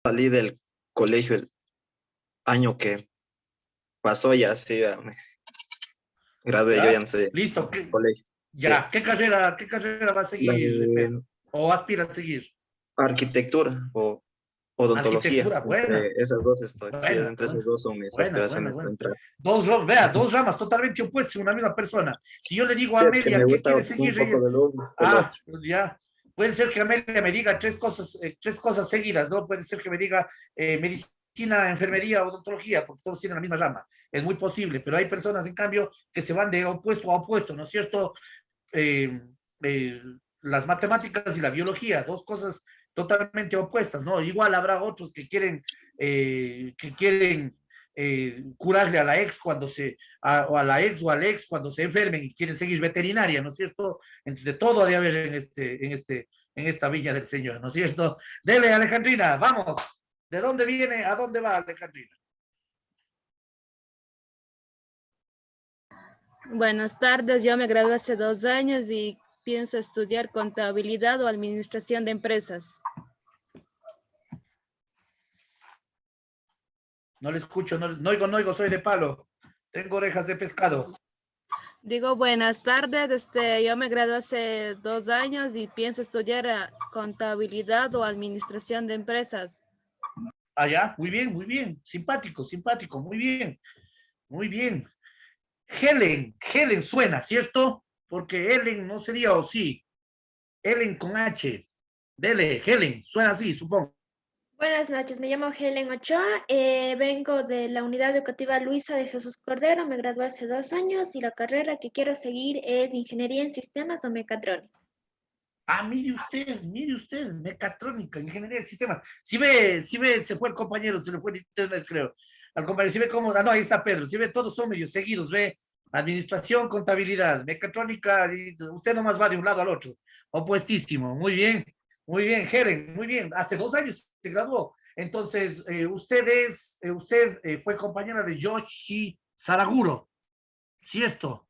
salí del colegio el año que pasó, ya sí, ya me gradué, yo ya ¿Ya? no sé, Listo. colegio. Sí. Ya, qué carrera va a La seguir, de Pedro? ¿O aspira a seguir? arquitectura o odontología, Arquitectura, entre buena, esas dos estoy. Sí, buena, entre esas dos son mis buena, buena, aspiraciones para buena. entrar. Vea, Ujú. dos ramas totalmente opuestas en una misma persona. Si yo le digo a Sí, es que me Amelia, ¿qué gusta quiere un seguir? poco del uno, del Ah, otro. ya. Puede ser que Amelia me diga tres cosas seguidas, ¿no? Puede ser que me diga medicina, enfermería, odontología, porque todos tienen la misma rama. Es muy posible, pero hay personas, en cambio, que se van de opuesto a opuesto, ¿no es cierto? eh, eh, las matemáticas y la biología, dos cosas totalmente opuestas, ¿no? Igual habrá otros que quieren curarle a la ex o a la ex o al ex cuando se enfermen y quieren seguir veterinaria, ¿no es cierto? Entonces, de todo ha de haber en esta viña del Señor, ¿no es cierto? Dele, Alejandrina, vamos. ¿De dónde viene? ¿A dónde va, Alejandrina? Buenas tardes, yo me gradué hace 2 años y pienso estudiar contabilidad o administración de empresas. No le escucho, no oigo, soy de palo. Tengo orejas de pescado. Digo, buenas tardes, yo me gradué hace 2 años y pienso estudiar contabilidad o administración de empresas. Allá, muy bien, simpático, simpático, muy bien, muy bien. Helen suena, ¿cierto? Porque Helen no sería o sí. Helen con H. Dele, Helen, suena así, supongo. Buenas noches, me llamo Helen Ochoa, vengo de la Unidad Educativa Luisa de Jesús Cordero, me gradué hace 2 años y la carrera que quiero seguir es Ingeniería en Sistemas o Mecatrónica. Ah, mire usted, mecatrónica, ingeniería de sistemas. Si ve, se fue el compañero, se le fue el internet, creo. Al compañero, si ve cómo, no, ahí está Pedro, si ve, todos son medios seguidos, ve, administración, contabilidad, mecatrónica, y usted nomás va de un lado al otro. Opuestísimo, muy bien, Helen, muy bien. Hace 2 años se graduó. Entonces, usted fue compañera de Yoshi Saraguro, ¿cierto?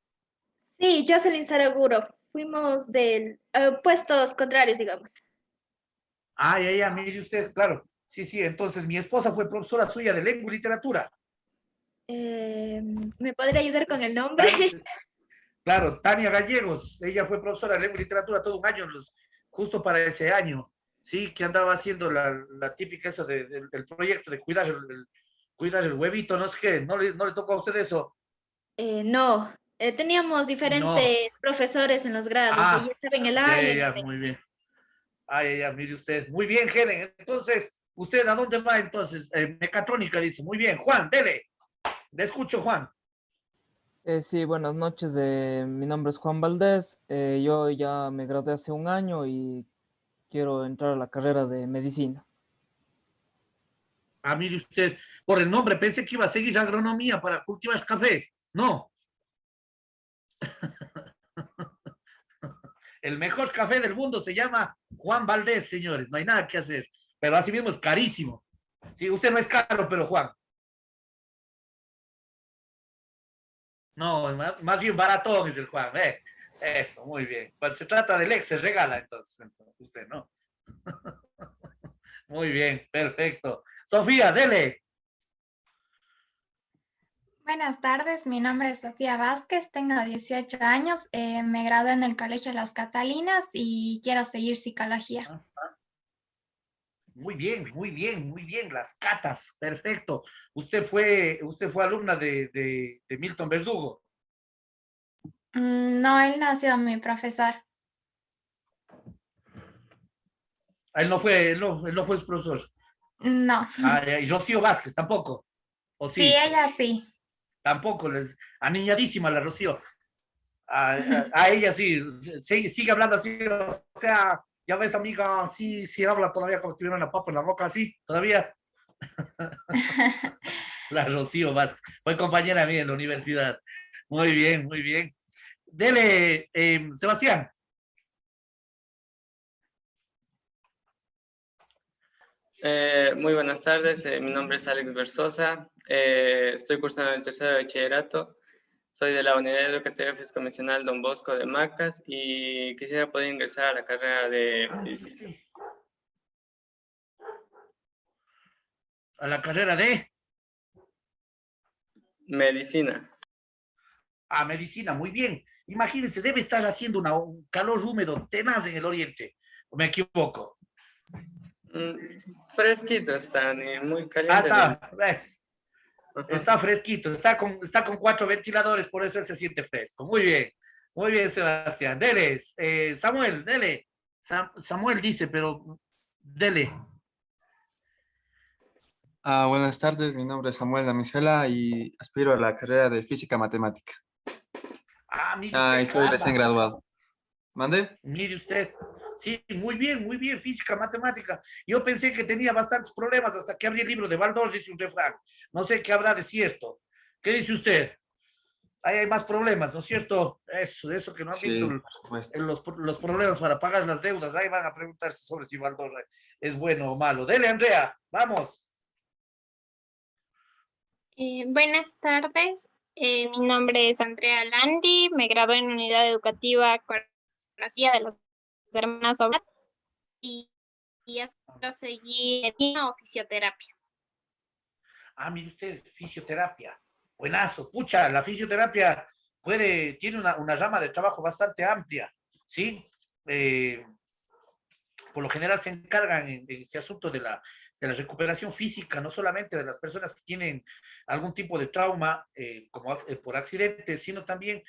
Sí, Jocelyn Saraguro, fuimos de puestos contrarios, digamos. Ah, ya, mire usted, claro. Sí, sí, entonces mi esposa fue profesora suya de lengua y literatura. ¿Me podría ayudar con el nombre? Tan- claro, Tania Gallegos, ella fue profesora de lengua y literatura todo un año, justo para ese año, sí, que andaba haciendo la típica eso del proyecto de cuidar el huevito, no sé qué, no le tocó a usted eso. No, teníamos No. diferentes profesores en los grados, ella Ah, estaba en el A y en el ya, B. muy bien. Ah, ya, mire usted. Muy bien, Helen. Entonces, ¿usted a dónde va entonces? Mecatrónica, dice. Muy bien, Juan, dele. Le escucho, Juan. Sí, buenas noches. Mi nombre es Juan Valdés. Yo ya me gradué hace un año y quiero entrar a la carrera de medicina. Ah, mire usted, por el nombre pensé que iba a seguir agronomía para cultivar café. No, el mejor café del mundo se llama Juan Valdés, señores. No hay nada que hacer. Pero así mismo es carísimo. Sí, usted no es caro, pero Juan. No, más bien baratón es el Juan. Eso, muy bien. Cuando se trata del ex, se regala entonces usted, ¿no? Muy bien, perfecto. Sofía, dele. Buenas tardes, mi nombre es Sofía Vázquez, tengo 18 años, me gradué en el Colegio Las Catalinas y quiero seguir psicología. Muy bien, muy bien, muy bien. Las catas, perfecto. Usted fue alumna de Milton Verdugo. No, él no ha sido mi profesor. Él no fue su profesor. No, Ah, y Rocío Vázquez, tampoco. ¿O sí, sí? ella sí. Tampoco. Aniñadísima la Rocío. A ella sí, sigue hablando así. O sea, ya ves, amiga, sí, sí habla todavía como si tuviera una papa en la boca, así, todavía. La Rocío Vázquez. Fue compañera mía en la universidad. Muy bien, muy bien. Dele, Sebastián. Muy buenas tardes, mi nombre es Alex Versosa, estoy cursando el tercero de bachillerato, soy de la Unidad Educativa Fiscomisional Don Bosco de Macas y quisiera poder ingresar a la carrera de medicina. A la carrera de Medicina. medicina, muy bien. Imagínense, debe estar haciendo un calor húmedo tenaz en el oriente. ¿O me equivoco? Fresquito está, ni muy Ah, caliente. está, ¿ves? Ajá. Está fresquito, está con 4 ventiladores, por eso él se siente fresco. Muy bien, Sebastián. Dele, Samuel, dele. Samuel dice, pero dele. Buenas tardes, mi nombre es Samuel Damisela y aspiro a la carrera de Física Matemática. Mire Y usted, soy recién caramba. graduado. ¿Mande? Mire usted. Sí, muy bien, física, matemática. Yo pensé que tenía bastantes problemas hasta que abrí el libro de Baldor, dice un refrán. No sé qué habrá de cierto. ¿Qué dice usted? Ahí hay más problemas, ¿no es cierto? Eso que no han visto Sí, por supuesto. los problemas para pagar las deudas. Ahí van a preguntarse sobre si Baldor es bueno o malo. Dele, Andrea, vamos. Buenas tardes, mi nombre es Andrea Landi, me gradué en Unidad Educativa Conocida de las Hermanas Obras y espero seguir medicina o fisioterapia. Mire usted, fisioterapia. Buenazo. Pucha, la fisioterapia tiene una rama de trabajo bastante amplia, ¿sí? Por lo general se encargan en este asunto de la recuperación física, no solamente de las personas que tienen algún tipo de trauma, como por accidente, sino también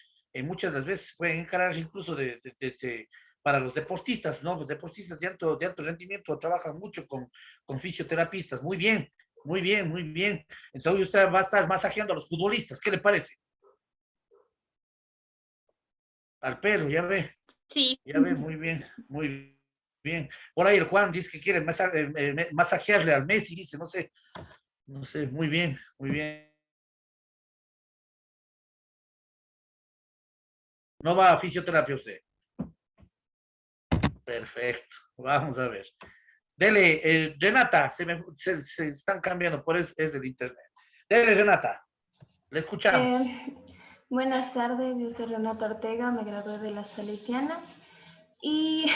muchas de las veces pueden encargar incluso para los deportistas, ¿no? Los deportistas de alto rendimiento trabajan mucho con fisioterapistas. Muy bien, muy bien, muy bien. Entonces usted va a estar masajeando a los futbolistas, ¿qué le parece? Al pelo, ya ve. Sí. Ya ve, muy bien, muy bien. Por ahí el Juan dice que quiere masajearle al Messi, dice, no sé, muy bien, muy bien. No va a fisioterapia usted. Perfecto, vamos a ver. Dele, Renata, se están cambiando, por eso es del internet. Dele, Renata, le escuchamos. Buenas tardes, yo soy Renata Ortega, me gradué de las Salesianas y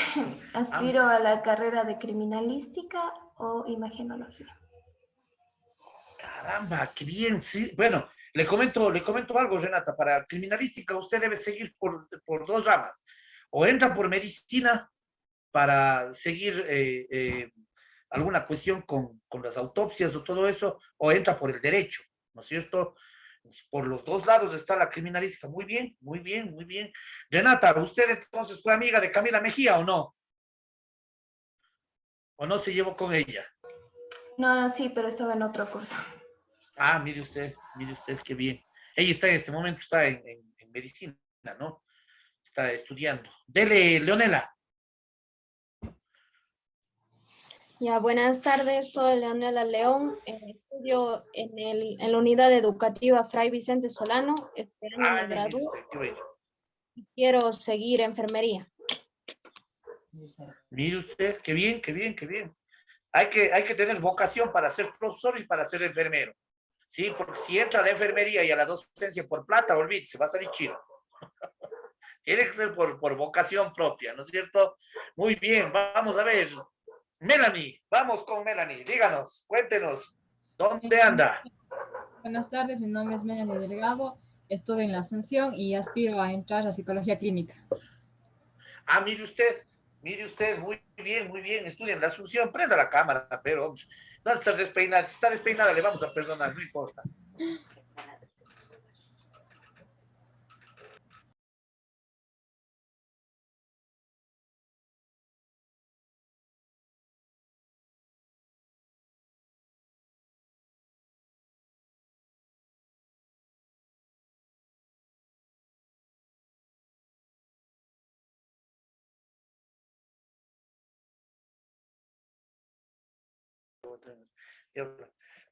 aspiro a la carrera de criminalística o imagenología. Caramba, qué bien, sí. Bueno, le comento algo, Renata. Para criminalística usted debe seguir por 2 ramas. O entra por medicina para seguir alguna cuestión con las autopsias o todo eso, o entra por el derecho, ¿no es cierto? Por los 2 lados está la criminalística. Muy bien, muy bien, muy bien. Renata, ¿usted entonces fue amiga de Camila Mejía o no? ¿O no se llevó con ella? No, sí, pero estaba en otro curso. Mire usted, qué bien. Ella está en este momento, está en medicina, ¿no? Está estudiando. Dele, Leonela. Ya, buenas tardes, soy Leonela León, estudio en la unidad educativa Fray Vicente Solano, este año me gradúo y quiero seguir enfermería. Mire usted, qué bien, qué bien, qué bien. Hay que tener vocación para ser profesor y para ser enfermero. Sí, porque si entra a la enfermería y a la docencia por plata, olvídese, va a salir chido. Tiene que ser por vocación propia, ¿no es cierto? Muy bien, vamos a ver. Melanie, vamos con Melanie. Díganos, cuéntenos, ¿dónde anda? Buenas tardes, mi nombre es Melanie Delgado, estudio en la Asunción y aspiro a entrar a psicología clínica. Mire usted, muy bien, estudia en la Asunción, prenda la cámara, pero no está despeinada, si está despeinada le vamos a perdonar, no importa.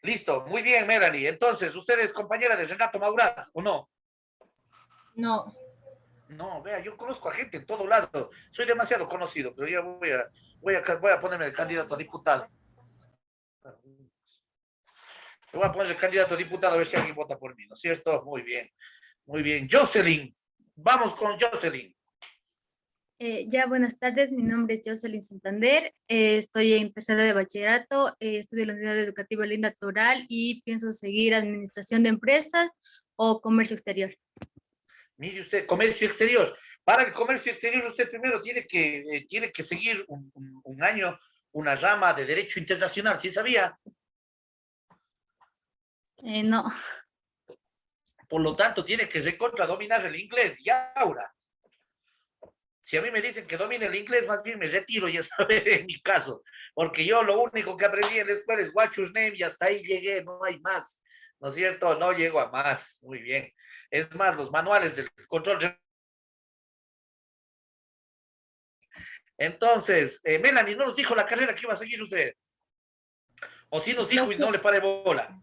Listo, muy bien, Melanie. Entonces, ¿usted es compañera de Renato Maurada o no? No. No, vea, yo conozco a gente en todo lado. Soy demasiado conocido, pero ya voy a ponerme el candidato a diputado. Voy a poner el candidato a diputado a ver si alguien vota por mí, ¿no es cierto? Muy bien, muy bien. Jocelyn, vamos con Jocelyn. Buenas tardes. Mi nombre es Jocelyn Santander. Estoy en tercero de bachillerato. Estudio en la unidad educativa Linda Toral y pienso seguir administración de empresas o comercio exterior. Mire usted, comercio exterior. Para el comercio exterior usted primero tiene que seguir un año, una rama de derecho internacional, ¿sí sabía? No. Por lo tanto, tiene que recontra dominar el inglés. Y ahora, si a mí me dicen que domine el inglés, más bien me retiro, ya sabe, en mi caso. Porque yo lo único que aprendí en la escuela es what's your name y hasta ahí llegué, no hay más. ¿No es cierto? No llego a más. Muy bien. Es más, los manuales del control. Entonces, Melanie, ¿no nos dijo la carrera que iba a seguir usted? ¿O sí nos dijo y no le pare bola?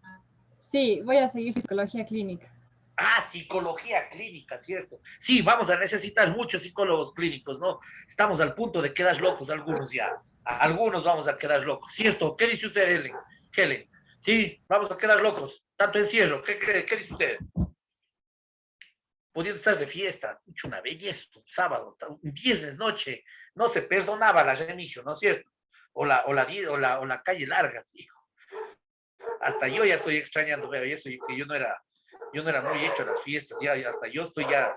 Sí, voy a seguir psicología clínica. Ah, psicología clínica, cierto. Sí, vamos a necesitar muchos psicólogos clínicos, ¿no? Estamos al punto de quedar locos algunos ya. Algunos vamos a quedar locos, ¿cierto? ¿Qué dice usted, Helen? Sí, vamos a quedar locos. Tanto encierro. ¿Qué dice usted? Pudiendo estar de fiesta, una belleza, un sábado, un viernes noche, no se perdonaba la remisión, ¿no es cierto? O la calle larga, hijo. Hasta yo ya estoy extrañando, veo, y eso que yo no era muy hecho a las fiestas, ya hasta yo estoy ya,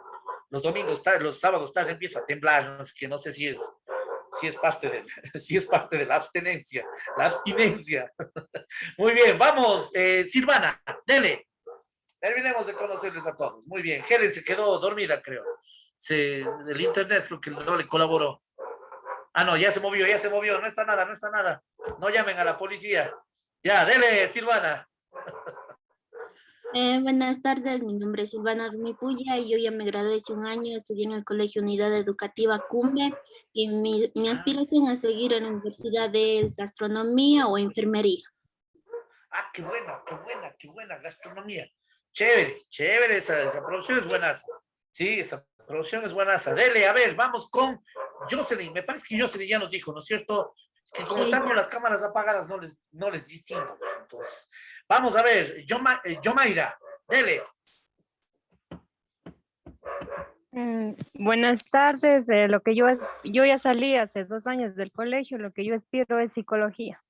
los domingos, los sábados tarde empiezo a temblar, no sé si es parte de la abstinencia. Muy bien, vamos, Silvana, dele. Terminemos de conocerles a todos. Muy bien, Helen se quedó dormida, creo. El internet creo que no le colaboró. Ah, no, ya se movió, no está nada. No llamen a la policía. Ya, dele, Silvana. Buenas tardes, mi nombre es Silvana Rumipuya y yo ya me gradué hace un año, estudié en el Colegio Unidad Educativa Cumbe y mi aspiración a seguir en la universidad es gastronomía o enfermería. Ah, qué buena gastronomía. Chévere, esa producción es buenaza. Sí, esa producción es buenaza. Dele, a ver, vamos con Jocelyn. Me parece que Jocelyn ya nos dijo, ¿no es cierto? Es que como están con las cámaras apagadas no les distingo. Entonces, vamos a ver, Yomaira, dele. Buenas tardes. Lo que yo ya salí hace 2 años del colegio, lo que yo aspiro es psicología.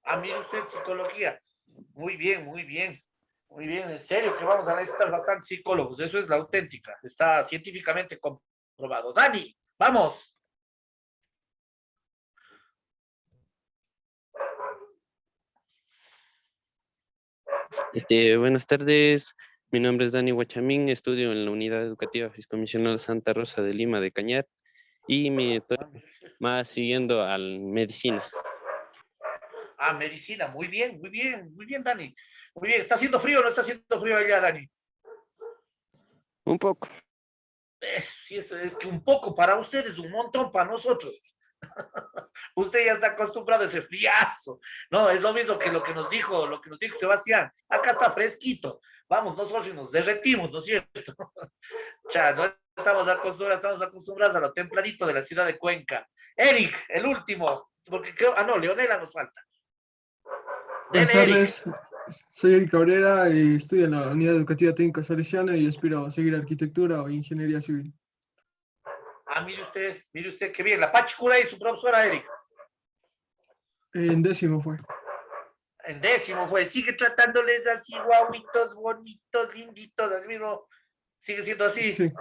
Ah, mire usted, psicología. Muy bien. En serio que vamos a necesitar bastantes psicólogos. Eso es la auténtica. Está científicamente comprobado. Dani, vamos. Buenas tardes, mi nombre es Dani Huachamín, estudio en la Unidad Educativa Fiscomisional Santa Rosa de Lima de Cañar y me estoy más siguiendo a medicina. Ah, medicina, muy bien, Dani. Muy bien, ¿está haciendo frío o no está haciendo frío allá, Dani? Un poco. Sí, es que un poco para ustedes, un montón para nosotros. Usted ya está acostumbrado a ese friazo. No, es lo mismo que lo que nos dijo Sebastián. Acá está fresquito. Vamos, nosotros nos derretimos, ¿no es cierto? Ya, no estamos acostumbrados a lo templadito de la ciudad de Cuenca. Eric, el último, porque creo, Leonela nos falta. Buenas tardes, soy Eric Cabrera y estudio en la Unidad Educativa Técnica Salesiana y aspiro a seguir arquitectura o ingeniería civil. Ah, mire usted, qué bien. La Pachi Cura y su profesora, Eric. En décimo fue. Sigue tratándoles así, guauitos, bonitos, linditos, así mismo. Sigue siendo así. Sí.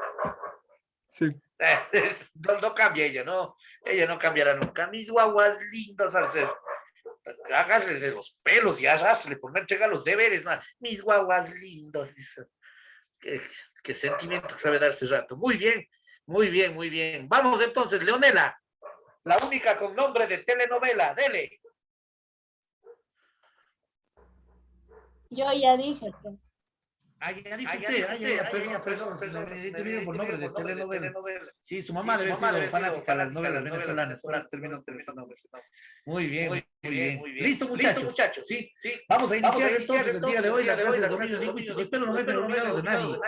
No cambia ella, ¿no? Ella no cambiará nunca. Mis guaguas lindos al ser. Agárrele de los pelos y arrastre, por no entregar los deberes, ¿no? Mis guaguas lindos. Dice. Qué sentimiento que sabe darse rato. Muy bien. Vamos entonces, Leonela, la única con nombre de telenovela, dele. Yo ya dije. Ya dijo usted, perdón, te por nombre de telenovela. Sí, su mamá debe ser fanática de las novelas venezolanas. Muy bien. Listo, muchachos. Sí. Vamos a iniciar entonces el día de hoy la clase de dominio lingüístico. Espero no haberme olvidado de nadie.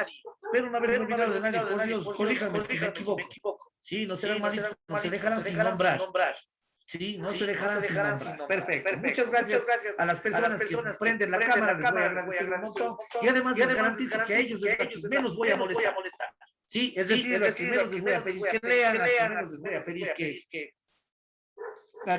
Por Dios, corríjame si me equivoco. Sí, no serán malitos, no se dejarán sin nombrar. Sí, no se dejarán sin nombrar. Perfecto. Muchas gracias a las personas que prenden la cámara. Les voy a agradecer un montón. Y además les garantizo que a ellos menos voy a molestar. Sí, es decir, primero les voy a pedir que lean, primero les voy a pedir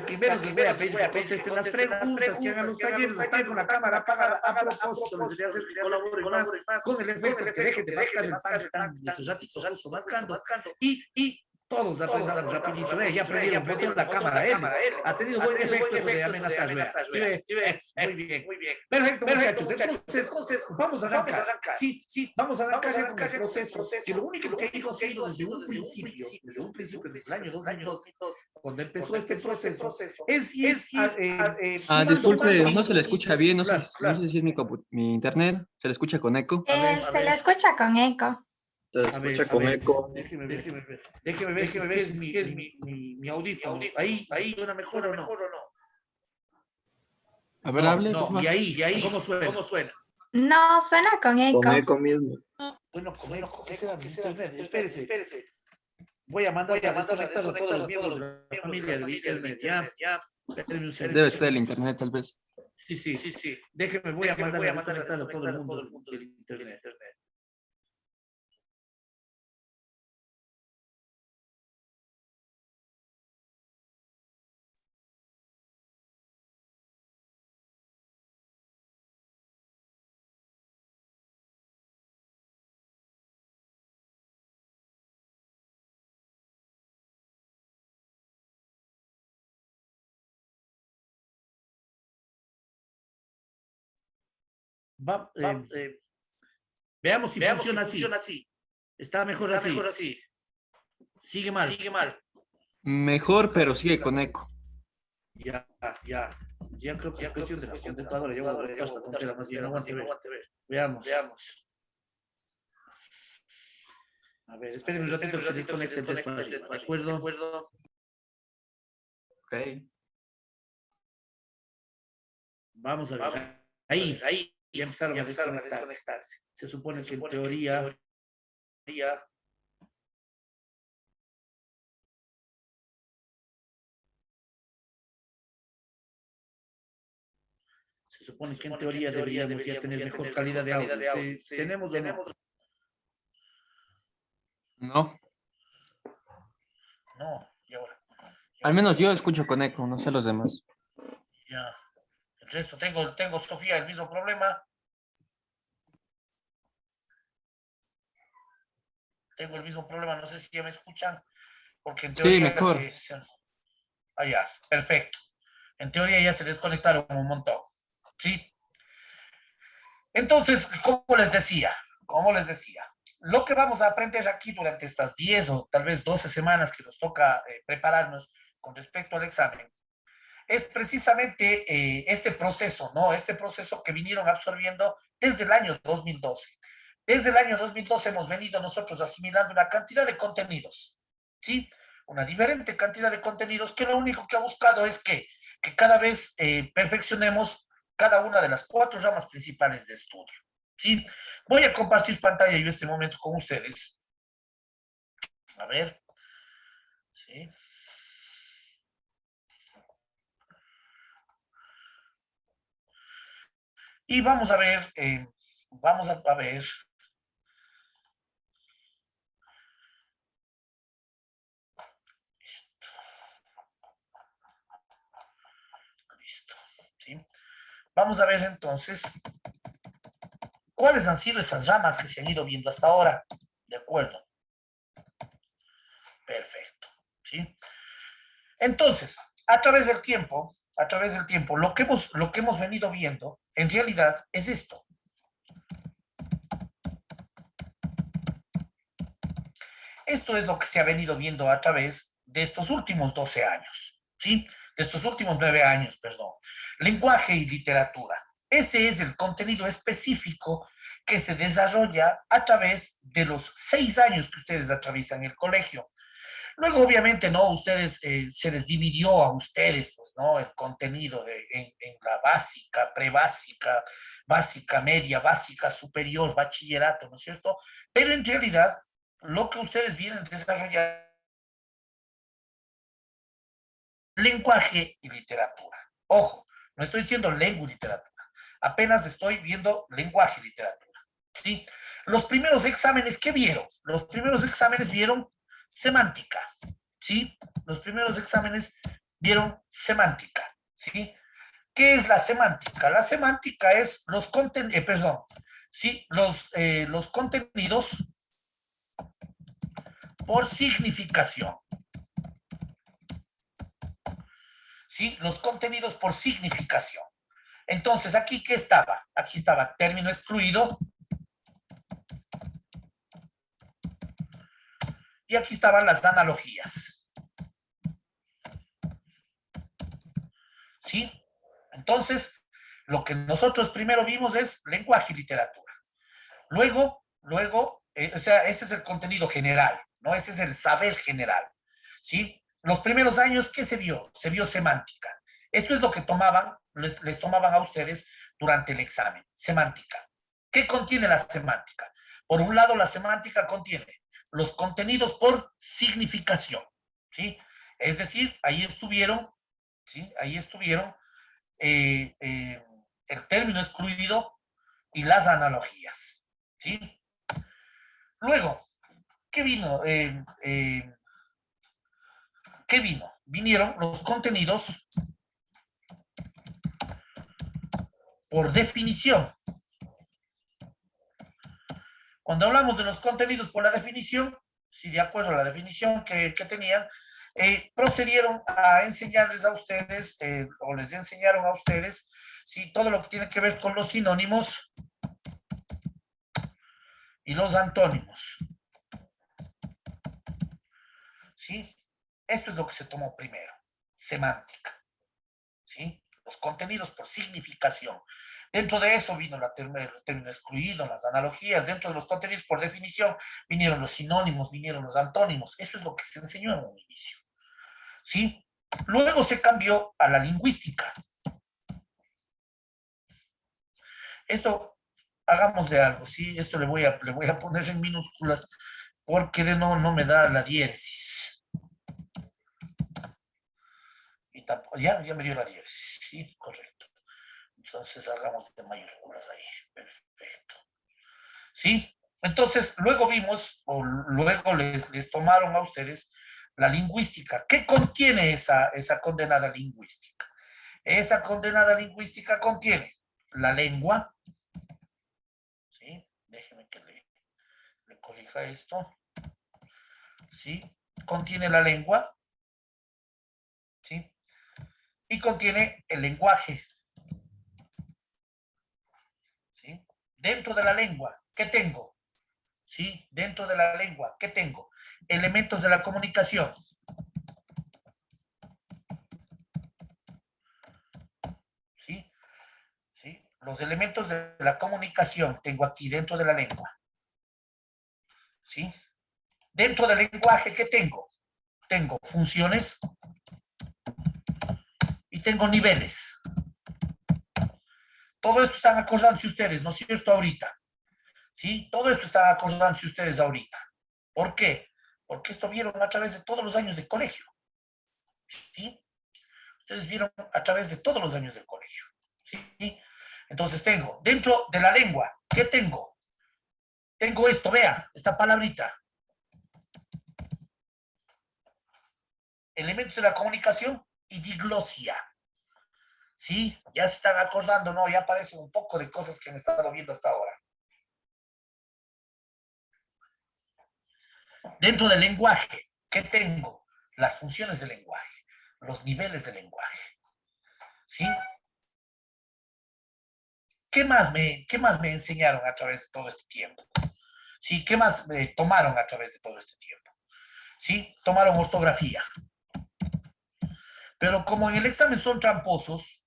primero les voy a pedir que contesten las preguntas, que hagan los talleres, están con la cámara apagada. A propósito, les voy a hacer que colaboren más con el efecto, que dejen de mascar el pan, están de esos ratitos justo mascando, y todos aprendamos rapidísimo. Ya aprendieron, metió la cámara él. Ha tenido buen efecto eso de amenazar. Muy bien. Perfecto, muchachos. Entonces, vamos a arrancar. Sí, vamos a arrancar con el proceso. Que lo único que hemos seguido desde un principio, desde el año 2002, cuando empezó este proceso, es disculpe, no se le escucha bien, no sé si es mi internet, se le escucha con eco. Se le escucha con eco. Se escucha con eco. Déjeme ver si es mi audífono. Ahí suena mejor o no. A ver, hable. No, y ahí, ¿cómo suena? No, suena con eco. Con eco mismo. Bueno, ¿qué será? Espérese. Voy a mandar a todos los miembros de la familia de internet. Ya. Debe ser el internet, tal vez. Sí. Déjeme, voy a mandar a todo el mundo del internet. Veamos si funciona así. Está mejor así. Sigue mal. Mejor, pero sigue con eco. Ya creo que es cuestión de la computadora. Yo voy a botar esta tontera más bien. Aguante ver. Veamos. A ver, espérenme un ratito que se desconecte el test. ¿De acuerdo? Ok. Vamos a ver. Ahí. Ya empezaron a desconectarse. Se supone que en teoría deberíamos ya tener mejor calidad de audio. ¿Tenemos o no? No. No, y ahora. Al menos yo escucho con eco, no sé los demás. Ya. El resto, tengo Sofía, el mismo problema. Tengo el mismo problema, no sé si ya me escuchan. Porque en teoría. Sí, mejor. Ya, perfecto. En teoría ya se desconectaron un montón. ¿Sí? Entonces, como les decía, lo que vamos a aprender aquí durante estas 10 o tal vez 12 semanas que nos toca prepararnos con respecto al examen, es precisamente este proceso, ¿no? Este proceso que vinieron absorbiendo desde el año 2012. Desde el año 2012 hemos venido nosotros asimilando una cantidad de contenidos, ¿sí? Una diferente cantidad de contenidos que lo único que ha buscado es que cada vez perfeccionemos cada una de las 4 ramas principales de estudio, ¿sí? Voy a compartir pantalla yo este momento con ustedes. A ver. ¿Sí? Y vamos a ver, Listo. ¿Sí? Vamos a ver entonces cuáles han sido esas ramas que se han ido viendo hasta ahora. ¿De acuerdo? Perfecto. ¿Sí? Entonces, a través del tiempo, lo que hemos venido viendo, en realidad, es esto. Esto es lo que se ha venido viendo a través de estos últimos 12 años, ¿sí? De estos últimos 9 años, perdón. Lenguaje y literatura. Ese es el contenido específico que se desarrolla a través de los 6 años que ustedes atraviesan el colegio. Luego, obviamente, ¿no? Ustedes, se les dividió a ustedes, pues, ¿no? El contenido en la básica, prebásica, básica media, básica superior, bachillerato, ¿no es cierto? Pero en realidad, lo que ustedes vienen desarrollando lenguaje y literatura. Ojo, no estoy diciendo lengua y literatura. Apenas estoy viendo lenguaje y literatura. ¿sí? Los primeros exámenes, ¿qué vieron? Los primeros exámenes vieron semántica, ¿sí? Los primeros exámenes vieron semántica, ¿sí? ¿Qué es la semántica? La semántica es los contenidos, ¿sí? Los contenidos por significación. ¿Sí? Los contenidos por significación. Entonces, ¿aquí qué estaba? Aquí estaba término excluido. Y aquí estaban las analogías. ¿Sí? Entonces, lo que nosotros primero vimos es lenguaje y literatura. Luego, o sea, ese es el contenido general, ¿no? Ese es el saber general, ¿sí? Los primeros años, ¿qué se vio? Se vio semántica. Esto es lo que les tomaban a ustedes durante el examen, semántica. ¿Qué contiene la semántica? Por un lado, la semántica contiene los contenidos por significación, ¿sí? Es decir, ahí estuvieron, ¿sí? Ahí estuvieron el término excluido y las analogías, ¿sí? Luego, ¿qué vino? ¿Qué vino? Vinieron los contenidos por definición. Cuando hablamos de los contenidos por la definición, si de acuerdo a la definición que tenían, procedieron a enseñarles a ustedes, o les enseñaron a ustedes, ¿sí? Todo lo que tiene que ver con los sinónimos y los antónimos. ¿Sí? Esto es lo que se tomó primero, semántica. ¿Sí? Los contenidos por significación. Dentro de eso vino el término excluido, las analogías. Dentro de los contenidos por definición vinieron los sinónimos, vinieron los antónimos. Eso es lo que se enseñó en un inicio. ¿Sí? Luego se cambió a la lingüística. Esto, hagamos de algo, ¿sí? Esto le voy a poner en minúsculas porque no me da la diéresis. Y tampoco, ya me dio la diéresis, ¿sí? Correcto. Entonces hagamos de mayúsculas ahí. Perfecto. ¿Sí? Entonces, luego vimos, o luego les tomaron a ustedes la lingüística. ¿Qué contiene esa condenada lingüística? Esa condenada lingüística contiene la lengua. ¿Sí? Déjenme que le corrija esto. ¿Sí? Contiene la lengua. ¿Sí? Y contiene el lenguaje. ¿Sí? Dentro de la lengua, ¿qué tengo? ¿Sí? Dentro de la lengua, ¿qué tengo? Elementos de la comunicación. ¿Sí? ¿Sí? Los elementos de la comunicación tengo aquí dentro de la lengua. ¿Sí? Dentro del lenguaje, ¿qué tengo? Tengo funciones y tengo niveles. Todo esto están acordándose ustedes, ¿no es cierto? Ahorita. ¿Sí? Todo esto están acordándose ustedes ahorita. ¿Por qué? Porque esto vieron a través de todos los años de colegio. ¿Sí? Ustedes vieron a través de todos los años del colegio. ¿Sí? Entonces tengo, dentro de la lengua, ¿qué tengo? Tengo esto, vea, esta palabrita. Elementos de la comunicación y diglosia. ¿Sí? Ya se están acordando, ¿no? Ya aparecen un poco de cosas que han estado viendo hasta ahora. Dentro del lenguaje, ¿qué tengo? Las funciones del lenguaje, los niveles del lenguaje. ¿Sí? ¿Qué más me enseñaron a través de todo este tiempo? ¿Sí? ¿Qué más me tomaron a través de todo este tiempo? ¿Sí? Tomaron ortografía. Pero como en el examen son tramposos,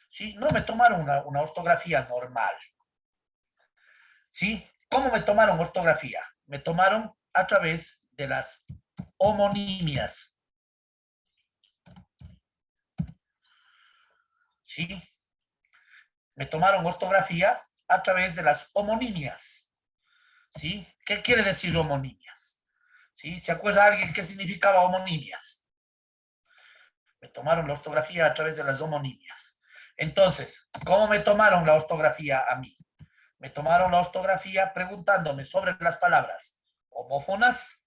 ¿sí? No me tomaron una ortografía normal. ¿Sí? ¿Cómo me tomaron ortografía? Me tomaron a través de las homonimias. ¿Sí? Me tomaron ortografía a través de las homonimias. ¿Sí? ¿Qué quiere decir homonimias? ¿Sí? ¿Se acuerda alguien qué significaba homonimias? Me tomaron la ortografía a través de las homonimias. Entonces, ¿cómo me tomaron la ortografía a mí? Me tomaron la ortografía preguntándome sobre las palabras homófonas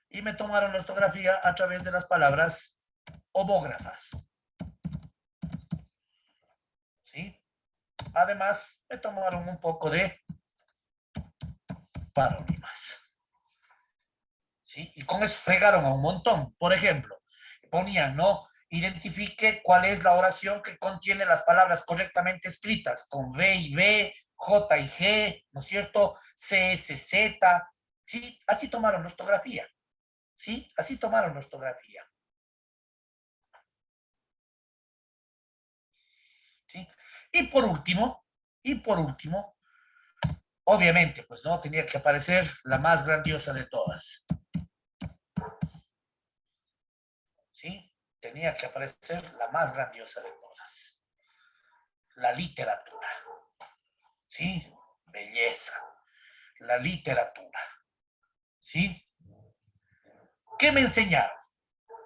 y me tomaron la ortografía a través de las palabras homógrafas. ¿Sí? Además, me tomaron un poco de parónimas. ¿Sí? Y con eso fregaron a un montón. Por ejemplo, ponían, ¿no? Identifique cuál es la oración que contiene las palabras correctamente escritas, con V y B, J y G, ¿no es cierto? C, S, Z. ¿Sí? Así tomaron la ortografía. ¿Sí? Así tomaron la ortografía. ¿Sí? Y por último, obviamente, pues no tenía que aparecer la más grandiosa de todas. ¿Sí? Tenía que aparecer la más grandiosa de todas. La literatura. ¿Sí? Belleza. La literatura. ¿Sí? ¿Qué me enseñaron?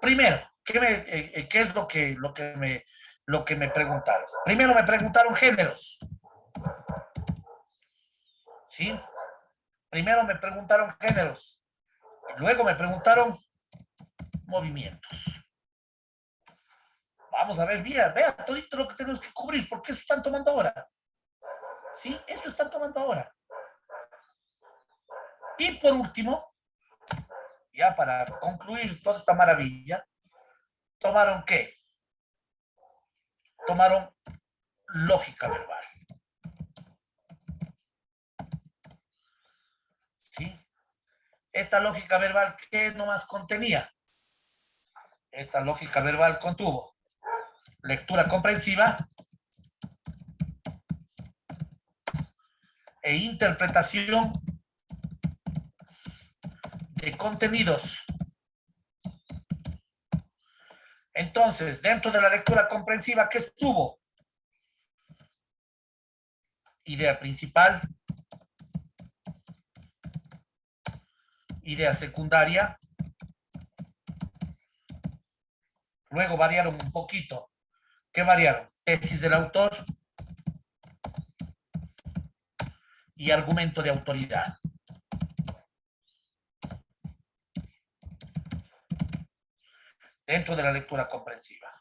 Primero, ¿qué es lo que me preguntaron? Primero me preguntaron géneros. ¿Sí? Primero me preguntaron géneros. Luego me preguntaron movimientos. Vamos a ver, vea todo lo que tenemos que cubrir, porque eso están tomando ahora. ¿Sí? Eso están tomando ahora. Y por último, ya para concluir toda esta maravilla, ¿tomaron qué? Tomaron lógica verbal. ¿Sí? Esta lógica verbal, ¿qué nomás contenía? Esta lógica verbal contuvo lectura comprensiva e interpretación de contenidos. Entonces, dentro de la lectura comprensiva, ¿qué estuvo? Idea principal, idea secundaria, luego variaron un poquito. ¿Qué variaron? Tesis del autor y argumento de autoridad. Dentro de la lectura comprensiva.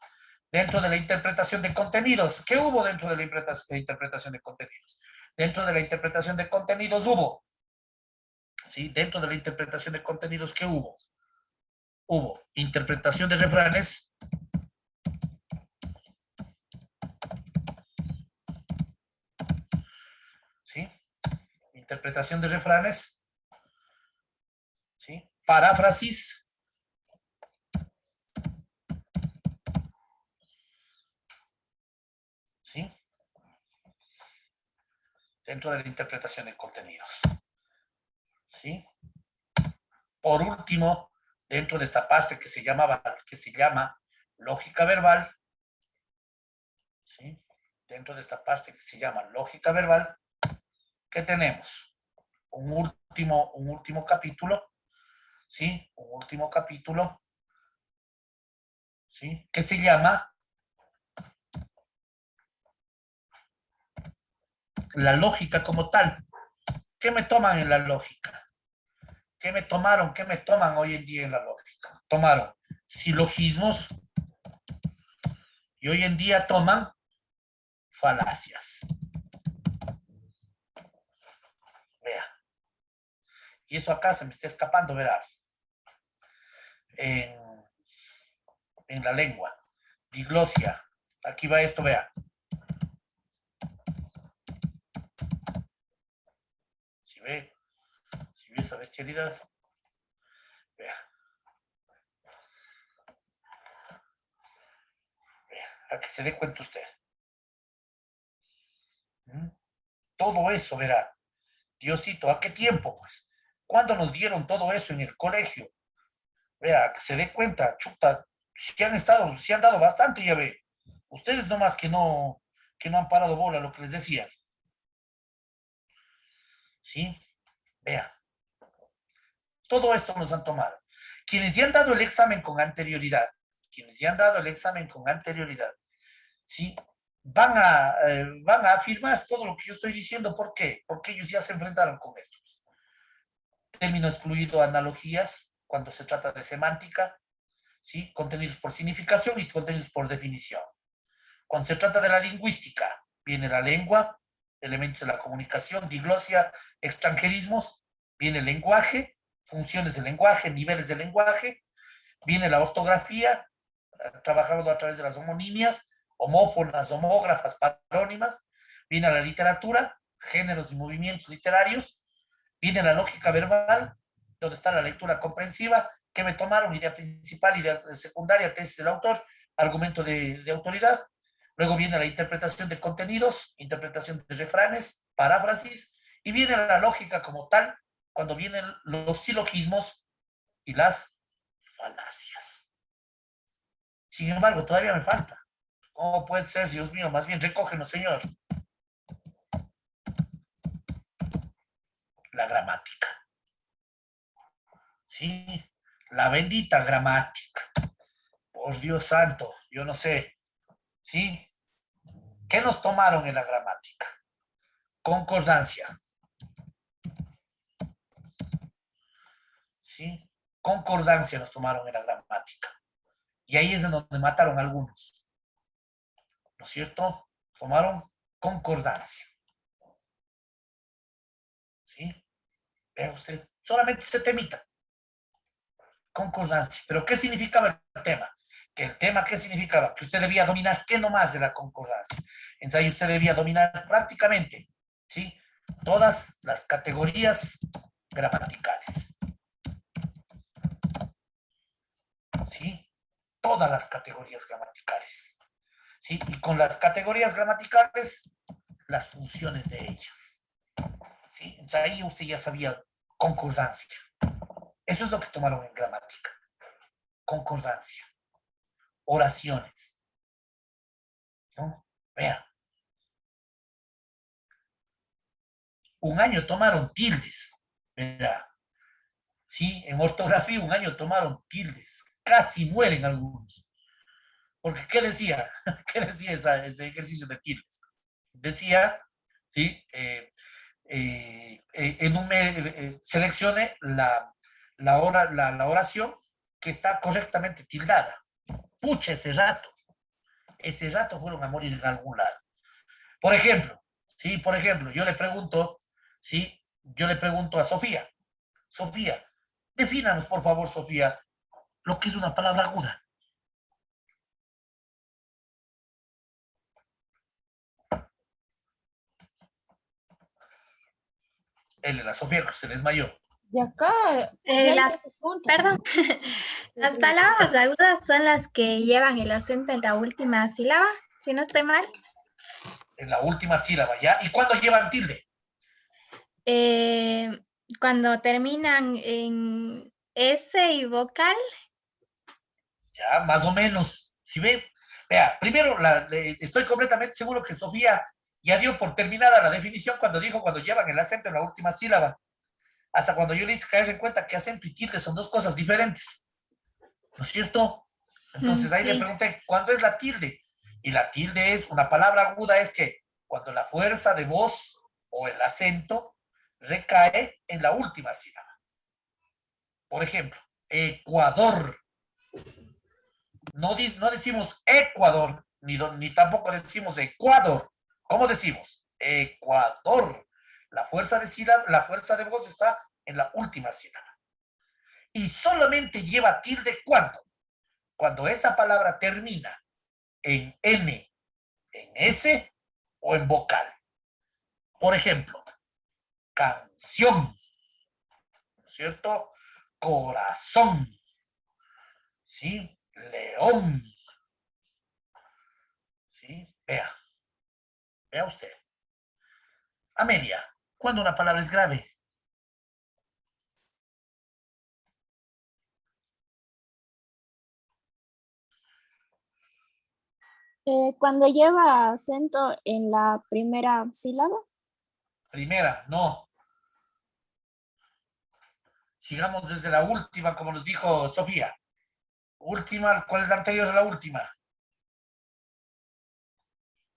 Dentro de la interpretación de contenidos, ¿qué hubo dentro de la interpretación de contenidos? Dentro de la interpretación de contenidos hubo. ¿Sí? Dentro de la interpretación de contenidos, ¿qué hubo? Hubo interpretación de refranes, ¿sí? Interpretación de refranes, ¿sí? Paráfrasis, ¿sí? Dentro de la interpretación de contenidos, ¿sí? Por último, dentro de esta parte que se llama lógica verbal, ¿sí? Dentro de esta parte que se llama lógica verbal, ¿qué tenemos? Un último capítulo, ¿sí? Un último capítulo, ¿sí? Que se llama la lógica como tal. ¿Qué me toman en la lógica? ¿Qué me toman hoy en día en la lógica? Tomaron silogismos y hoy en día toman falacias. Vea. Y eso acá se me está escapando, verá. En la lengua. Diglosia. Aquí va esto, vea. Si ve esa bestialidad, vea. A que se dé cuenta usted. Todo eso, verá. Diosito, ¿a qué tiempo, pues? ¿Cuándo nos dieron todo eso en el colegio? Vea, que se dé cuenta, chuta, si han dado bastante, ya ve. Ustedes nomás que no han parado bola lo que les decían. ¿Sí? Vea. Todo esto nos han tomado. Quienes ya han dado el examen con anterioridad, ¿sí? van a afirmar todo lo que yo estoy diciendo. ¿Por qué? Porque ellos ya se enfrentaron con estos. Término excluido, analogías, cuando se trata de semántica, ¿sí? Contenidos por significación y contenidos por definición. Cuando se trata de la lingüística, viene la lengua, elementos de la comunicación, diglosia, extranjerismos, viene el lenguaje, funciones del lenguaje, niveles del lenguaje, viene la ortografía, trabajado a través de las homonimias, homófonas, homógrafas, parónimas, viene la literatura, géneros y movimientos literarios, viene la lógica verbal, donde está la lectura comprensiva, que me tomaron, idea principal, idea secundaria, tesis del autor, argumento de autoridad. Luego viene la interpretación de contenidos, interpretación de refranes, paráfrasis, y viene la lógica como tal, cuando vienen los silogismos y las falacias. Sin embargo, todavía me falta. ¿Cómo puede ser, Dios mío? Más bien, recógenos, Señor. La gramática. Sí, la bendita gramática. Por Dios santo, yo no sé. ¿Sí? ¿Qué nos tomaron en la gramática? Concordancia. ¿Sí? Concordancia nos tomaron en la gramática. Y ahí es en donde mataron a algunos. ¿No es cierto? Tomaron concordancia. ¿Sí? Vea usted, solamente se temita. Concordancia. ¿Pero qué significaba el tema? Que el tema, ¿qué significaba? Que usted debía dominar, ¿qué nomás de la concordancia? Entonces ahí usted debía dominar prácticamente, ¿sí? Todas las categorías gramaticales. ¿Sí? Todas las categorías gramaticales. ¿Sí? Y con las categorías gramaticales, las funciones de ellas. ¿Sí? Entonces ahí usted ya sabía concordancia. Eso es lo que tomaron en gramática. Concordancia. Oraciones. ¿No? Vea. Un año tomaron tildes. Vea. Sí, en ortografía un año tomaron tildes. Casi mueren algunos. Porque, ¿qué decía? ¿Qué decía ese ejercicio de tildes? Decía, ¿sí? Seleccione la oración que está correctamente tildada. Pucha, ese rato fueron a morir en algún lado. Por ejemplo, ¿sí? Por ejemplo, yo le pregunto, ¿sí? Yo le pregunto a Sofía. Sofía, defínanos, por favor, Sofía, lo que es una palabra aguda. La Sofía se desmayó. Y acá, perdón, las palabras agudas son las que llevan el acento en la última sílaba, si no estoy mal. En la última sílaba, ¿ya? ¿Y cuándo llevan tilde? Cuando terminan en S y vocal. Ya, más o menos. ¿Sí ve? Vea, primero, estoy completamente seguro que Sofía ya dio por terminada la definición cuando dijo cuando llevan el acento en la última sílaba. Hasta cuando yo le hice caer en cuenta que acento y tilde son dos cosas diferentes. ¿No es cierto? Entonces ahí le pregunté, ¿cuándo es la tilde? Y la tilde es, una palabra aguda es que cuando la fuerza de voz o el acento recae en la última sílaba. Por ejemplo, Ecuador. No decimos Ecuador, ni tampoco decimos Ecuador. ¿Cómo decimos? Ecuador. La fuerza de voz está en la última sílaba. Y solamente lleva tilde ¿cuándo? Cuando esa palabra termina en N, en S o en vocal. Por ejemplo, canción, ¿no es cierto? Corazón, ¿sí? León, ¿sí? Vea usted. Amelia, ¿cuándo una palabra es grave? Cuando lleva acento en la primera sílaba. Primera, no. Sigamos desde la última, como nos dijo Sofía. Última, ¿cuál es la anterior a la última?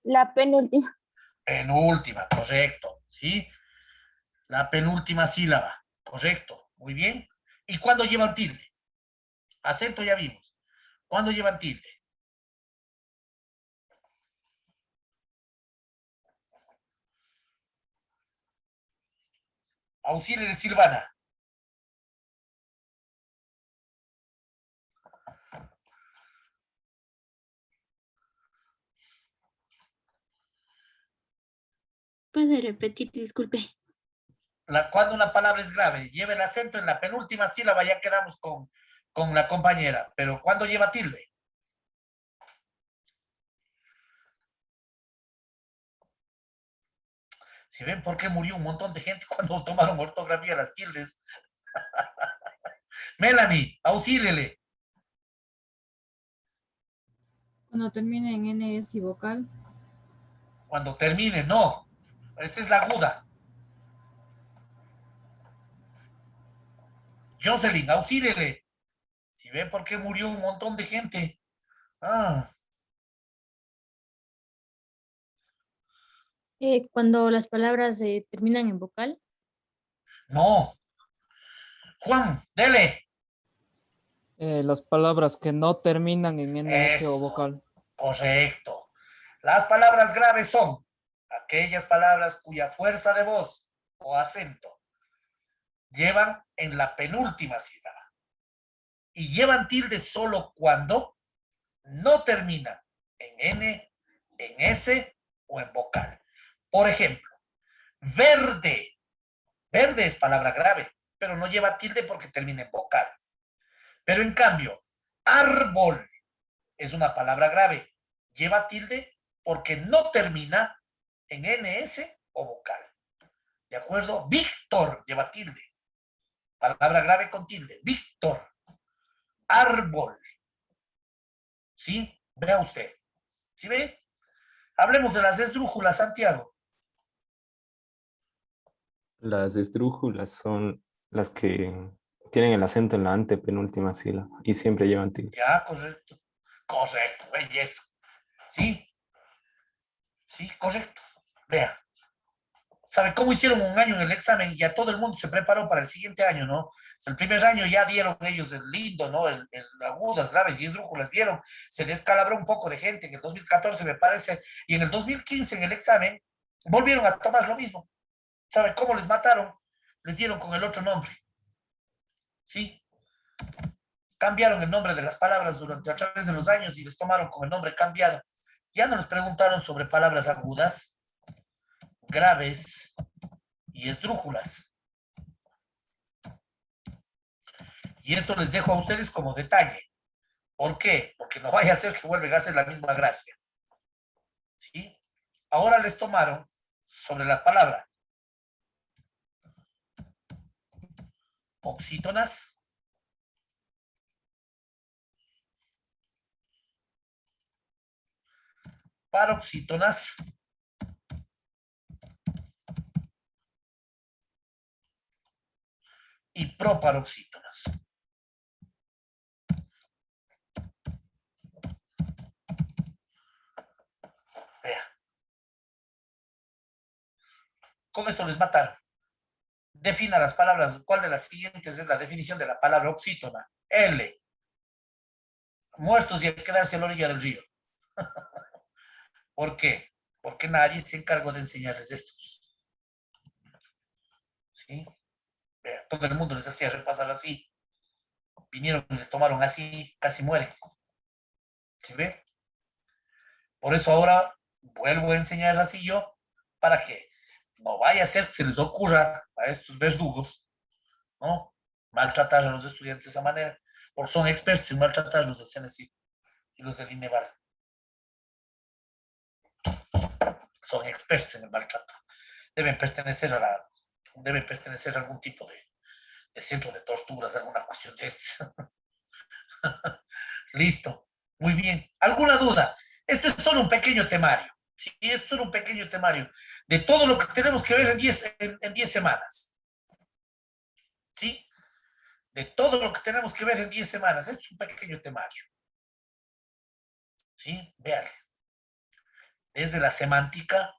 La penúltima. Penúltima, correcto, ¿sí? La penúltima sílaba, correcto, muy bien. ¿Y cuándo llevan tilde? Acento ya vimos. ¿Cuándo llevan tilde? Auxilio de Silvana. ¿Puede repetir? Disculpe. Cuando una palabra es grave, lleva el acento en la penúltima sílaba, ya quedamos con la compañera. Pero ¿cuándo lleva tilde? Si ven por qué murió un montón de gente cuando tomaron ortografía las tildes. Melanie, auxíliele. Cuando termine en NS y vocal. Cuando termine, no. Esa es la aguda. Jocelyn, auxíliele. Si ven por qué murió un montón de gente. Cuando las palabras terminan en vocal. No. Juan, dele. Las palabras que no terminan en NS o Eso. vocal. Correcto. Las palabras graves son aquellas palabras cuya fuerza de voz o acento llevan en la penúltima sílaba y llevan tilde solo cuando no terminan en N, en S o en vocal. Por ejemplo, verde. Verde es palabra grave, pero no lleva tilde porque termina en vocal. Pero en cambio, árbol es una palabra grave. Lleva tilde porque no termina en NS o vocal. ¿De acuerdo? Víctor lleva tilde. Palabra grave con tilde. Víctor. Árbol. ¿Sí? Vea usted. ¿Sí ve? Hablemos de las esdrújulas, Santiago. Las esdrújulas son las que tienen el acento en la antepenúltima sílaba y siempre llevan tilde. Ya, correcto. Correcto, belleza. ¿Sí? Sí, correcto. Vea. ¿Sabe cómo hicieron un año en el examen? Ya todo el mundo se preparó para el siguiente año, ¿no? O sea, el primer año ya dieron ellos el lindo, ¿no? El agudas, graves y esdrújulas dieron. Se descalabró un poco de gente en el 2014, me parece. Y en el 2015, en el examen, volvieron a tomar lo mismo. ¿Sabe cómo les mataron? Les dieron con el otro nombre. ¿Sí? Cambiaron el nombre de las palabras a través de los años y les tomaron con el nombre cambiado. Ya no les preguntaron sobre palabras agudas, graves y esdrújulas. Y esto les dejo a ustedes como detalle. ¿Por qué? Porque no vaya a ser que vuelvan a hacer la misma gracia. ¿Sí? Ahora les tomaron sobre la palabra oxítonas, paroxítonas y proparoxítonas. Vea. Con esto les mataron. Defina las palabras. ¿Cuál de las siguientes es la definición de la palabra oxítona? L. Muertos y a quedarse a la orilla del río. ¿Por qué? Porque nadie se encargó de enseñarles esto. ¿Sí? Vea, todo el mundo les hacía repasar así. Vinieron y les tomaron así, casi mueren. ¿Sí ve? Por eso ahora vuelvo a enseñar así yo, para que no vaya a ser que se les ocurra a estos verdugos, ¿no? Maltratar a los estudiantes de esa manera, porque son expertos en maltratar a los del CNC y los del INEVAL. Son expertos en el maltrato. Deben pertenecer a algún tipo de centro de torturas, alguna cuestión de eso. Listo. Muy bien. ¿Alguna duda? Esto es solo un pequeño temario. Sí, es solo un pequeño temario de todo lo que tenemos que ver en 10 semanas. ¿Sí? De todo lo que tenemos que ver en 10 semanas. Esto es un pequeño temario. ¿Sí? Vean. desde la semántica,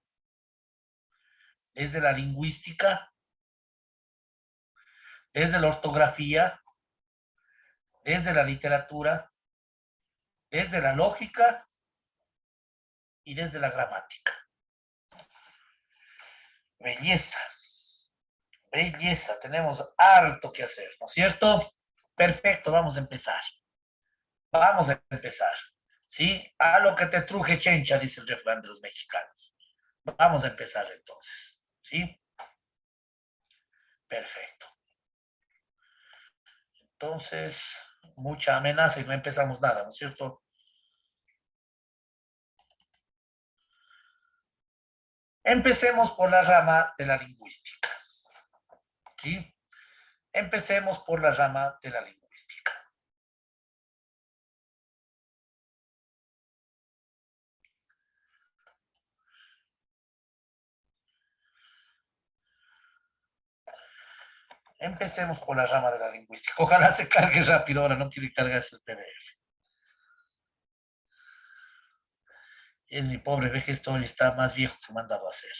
desde la lingüística, desde la ortografía, desde la literatura, desde la lógica y desde la gramática. Belleza. Belleza, tenemos harto que hacer, ¿no es cierto? Perfecto, vamos a empezar. Vamos a empezar, ¿sí? A lo que te truje chencha, dice el refrán de los mexicanos. Vamos a empezar entonces, ¿sí? Perfecto. Entonces, mucha amenaza y no empezamos nada, ¿no es cierto? Empecemos por la rama de la lingüística, ¿sí? Empecemos por la rama de la lingüística. Empecemos por la rama de la lingüística. Ojalá se cargue rápido, ahora no quiere cargarse el PDF. Es mi pobre vejestorio, está más viejo que mandado a hacer.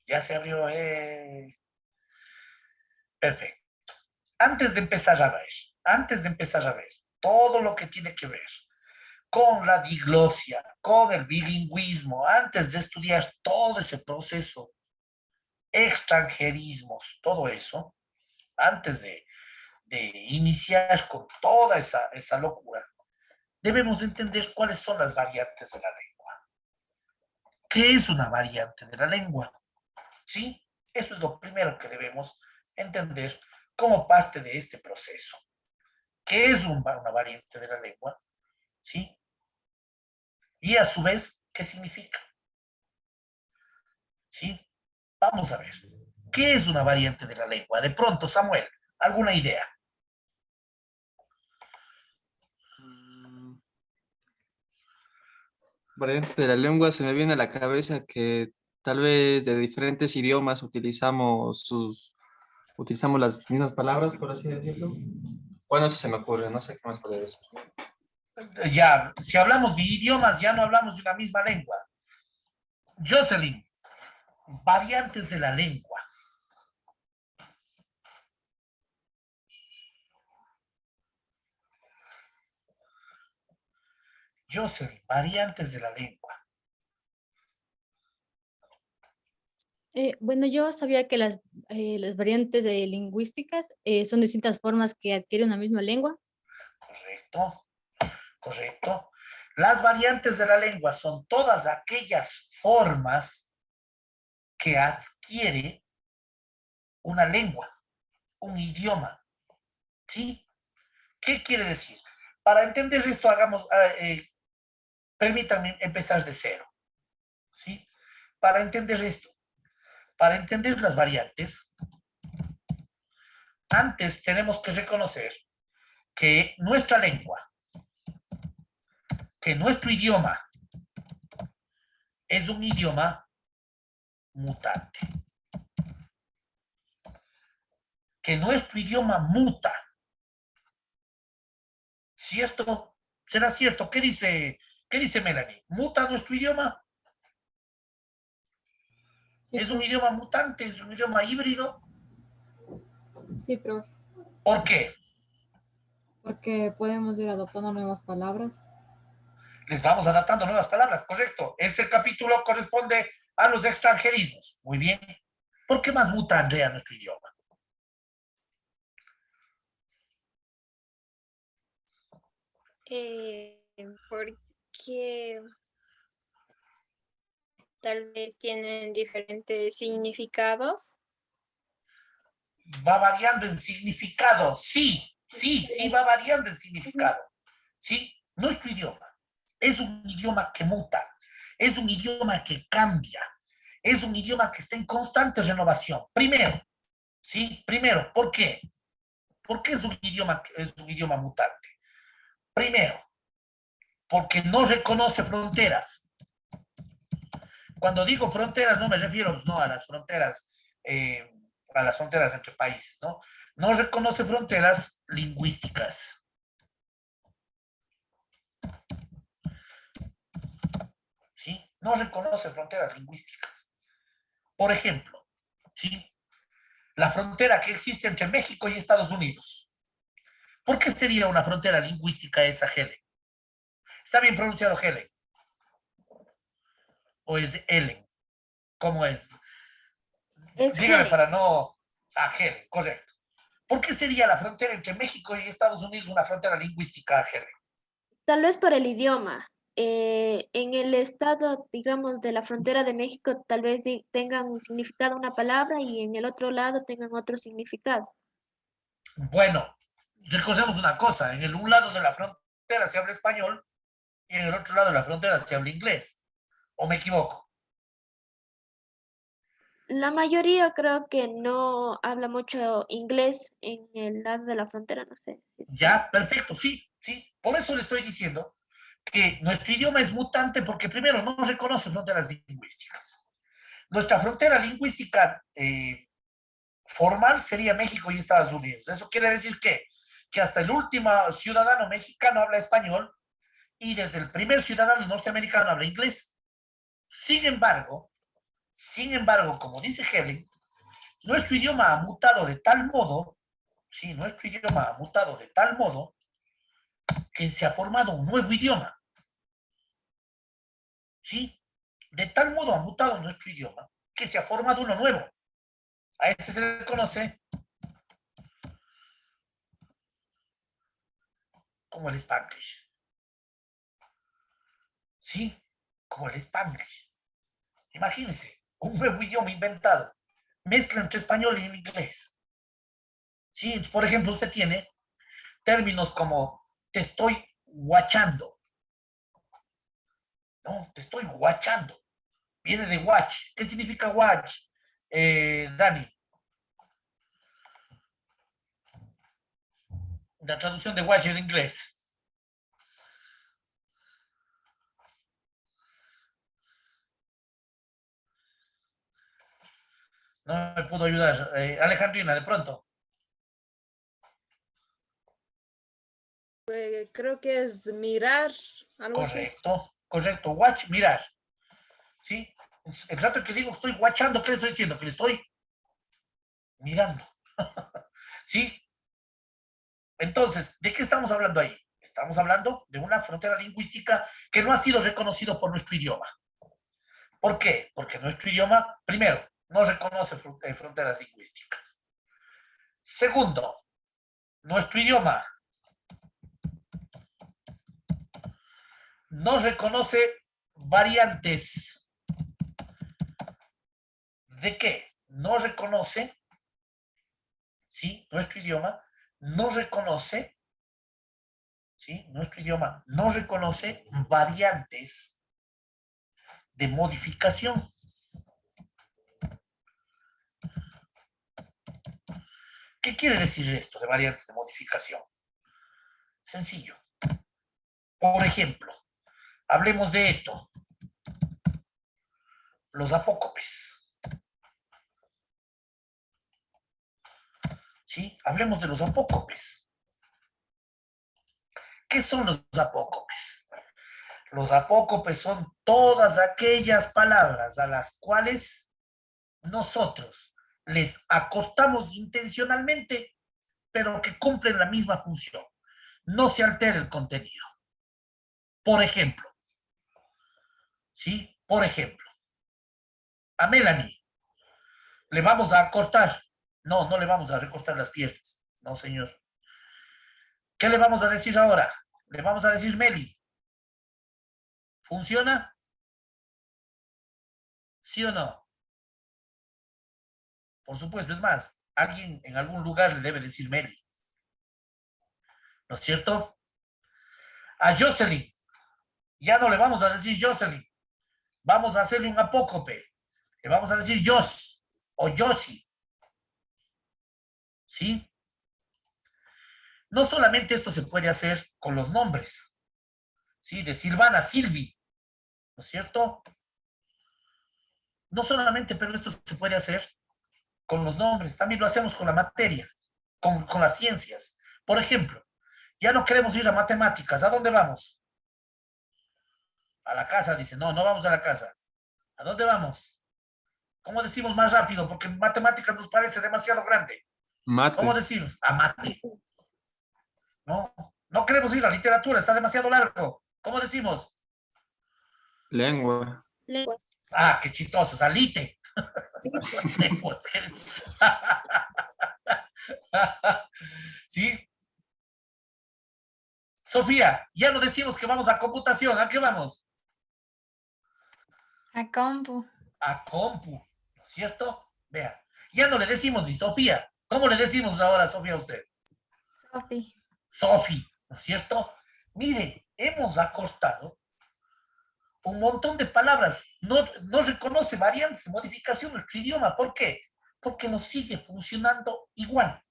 Ya se abrió. Perfecto. Antes de empezar a ver todo lo que tiene que ver con la diglosia, con el bilingüismo, antes de estudiar todo ese proceso, extranjerismos, todo eso, antes de iniciar con toda esa locura, debemos entender cuáles son las variantes de la lengua. ¿Qué es una variante de la lengua? ¿Sí? Eso es lo primero que debemos entender como parte de este proceso. ¿Qué es una variante de la lengua? ¿Sí? Y a su vez, ¿qué significa? ¿Sí? Vamos a ver. ¿Qué es una variante de la lengua? De pronto, Samuel, ¿alguna idea? Variante de la lengua, se me viene a la cabeza que tal vez de diferentes idiomas utilizamos las mismas palabras, por así decirlo. Bueno, eso se me ocurre, no sé qué más puede decir. Ya, si hablamos de idiomas, ya no hablamos de una misma lengua. Jocelyn, variantes de la lengua. Jocelyn, variantes de la lengua. Bueno, yo sabía que las variantes de lingüísticas son distintas formas que adquiere una misma lengua. Correcto, correcto. Las variantes de la lengua son todas aquellas formas que adquiere una lengua, un idioma. ¿Sí? ¿Qué quiere decir? Para entender esto, permítanme empezar de cero. ¿Sí? Para entender esto, para entender las variantes, antes tenemos que reconocer que nuestra lengua, que nuestro idioma es un idioma mutante. Que nuestro idioma muta. ¿Cierto? ¿Será cierto? ¿Qué dice Melanie? ¿Muta nuestro idioma? Sí, ¿es un idioma mutante? ¿Es un idioma híbrido? Sí, profe. ¿Por qué? Porque podemos ir adoptando nuevas palabras. Les vamos adaptando nuevas palabras, correcto. Ese capítulo corresponde a los extranjerismos. Muy bien. ¿Por qué más muta, Andrea, nuestro idioma? Porque tal vez tienen diferentes significados. Va variando en significado, sí, va variando en significado. ¿Sí? Nuestro idioma es un idioma que muta, es un idioma que cambia, es un idioma que está en constante renovación. Primero, ¿sí? Primero, ¿por qué? ¿Por qué es un idioma mutante? Primero, porque no reconoce fronteras. Cuando digo fronteras no me refiero a las fronteras a las fronteras entre países, ¿no? No reconoce fronteras lingüísticas. ¿Sí? No reconoce fronteras lingüísticas. Por ejemplo, ¿sí? La frontera que existe entre México y Estados Unidos. ¿Por qué sería una frontera lingüística esa, Helen? ¿Está bien pronunciado Helen? ¿O es Helen? ¿Cómo es? Dígame Helen. para no... Ah, Helen, correcto. ¿Por qué sería la frontera entre México y Estados Unidos una frontera lingüística, Helen? Tal vez por el idioma. En el estado, digamos, de la frontera de México, tal vez tengan un significado una palabra y en el otro lado tengan otro significado. Bueno, recordemos una cosa, en el un lado de la frontera se habla español y en el otro lado de la frontera se habla inglés. ¿O me equivoco? La mayoría creo que no habla mucho inglés en el lado de la frontera, no sé. Ya, perfecto, sí, sí. Por eso le estoy diciendo que nuestro idioma es mutante porque primero no reconoce fronteras lingüísticas. Nuestra frontera lingüística formal sería México y Estados Unidos. Eso quiere decir que hasta el último ciudadano mexicano habla español y desde el primer ciudadano norteamericano habla inglés. Sin embargo, como dice Helen, nuestro idioma ha mutado de tal modo, sí, nuestro idioma ha mutado de tal modo que se ha formado un nuevo idioma. ¿Sí? De tal modo ha mutado nuestro idioma que se ha formado uno nuevo. A ese se le conoce como el Spanglish. ¿Sí? Como el Spanglish. Imagínense, un nuevo idioma inventado. Mezcla entre español y inglés. ¿Sí? Por ejemplo, usted tiene términos como te estoy guachando. No, te estoy guachando. Viene de watch. ¿Qué significa watch, Dani? La traducción de watch en inglés. No me pudo ayudar. Alejandrina, de pronto. Creo que es mirar, algo Correcto, así. correcto. Watch, mirar. ¿Sí? Exacto que digo, estoy watchando. ¿Qué le estoy diciendo? Que le estoy mirando. ¿Sí? Entonces, ¿de qué estamos hablando ahí? Estamos hablando de una frontera lingüística que no ha sido reconocido por nuestro idioma. ¿Por qué? Porque nuestro idioma, primero, no reconoce fronteras lingüísticas. Segundo, nuestro idioma no reconoce variantes. ¿De qué? No reconoce, ¿sí? Nuestro idioma no reconoce, ¿sí? Nuestro idioma no reconoce variantes de modificación. ¿Qué quiere decir esto de variantes de modificación? Sencillo. Por ejemplo, hablemos de esto. Los apócopes. ¿Sí? Hablemos de los apócopes. ¿Qué son los apócopes? Los apócopes son todas aquellas palabras a las cuales nosotros les acostamos intencionalmente, pero que cumplen la misma función. No se altera el contenido. Por ejemplo, ¿sí? Por ejemplo, a Melanie le vamos a acostar. No, no le vamos a recostar las piernas. No, señor. ¿Qué le vamos a decir ahora? Le vamos a decir Meli. ¿Funciona? ¿Sí o no? Por supuesto, es más, alguien en algún lugar le debe decir Meli. ¿No es cierto? A Jocelyn, ya no le vamos a decir Jocelyn. Vamos a hacerle un apócope. Le vamos a decir Jos o Yoshi. ¿Sí? No solamente esto se puede hacer con los nombres. ¿Sí? De Silvana, Silvi. ¿No es cierto? No solamente, pero esto se puede hacer con los nombres, también lo hacemos con la materia, con las ciencias. Por ejemplo, ya no queremos ir a matemáticas, ¿a dónde vamos? A la casa, dice, no, no vamos a la casa. ¿A dónde vamos? ¿Cómo decimos más rápido? Porque matemáticas nos parece demasiado grande. Mate. ¿Cómo decimos? A mate. No, no queremos ir a literatura, está demasiado largo. ¿Cómo decimos? Lengua. Lenguas. Ah, qué chistoso, salite. ¿Sí? Sofía, ya no decimos que vamos a computación, ¿a qué vamos? A compu. A compu, ¿no es cierto? Vea, ya no le decimos ni Sofía. ¿Cómo le decimos ahora Sofía a usted? Sofi. Sofi, ¿no es cierto? Mire, hemos acortado un montón de palabras. No reconoce variantes, modificación de nuestro idioma. ¿Por qué? Porque nos sigue funcionando igual.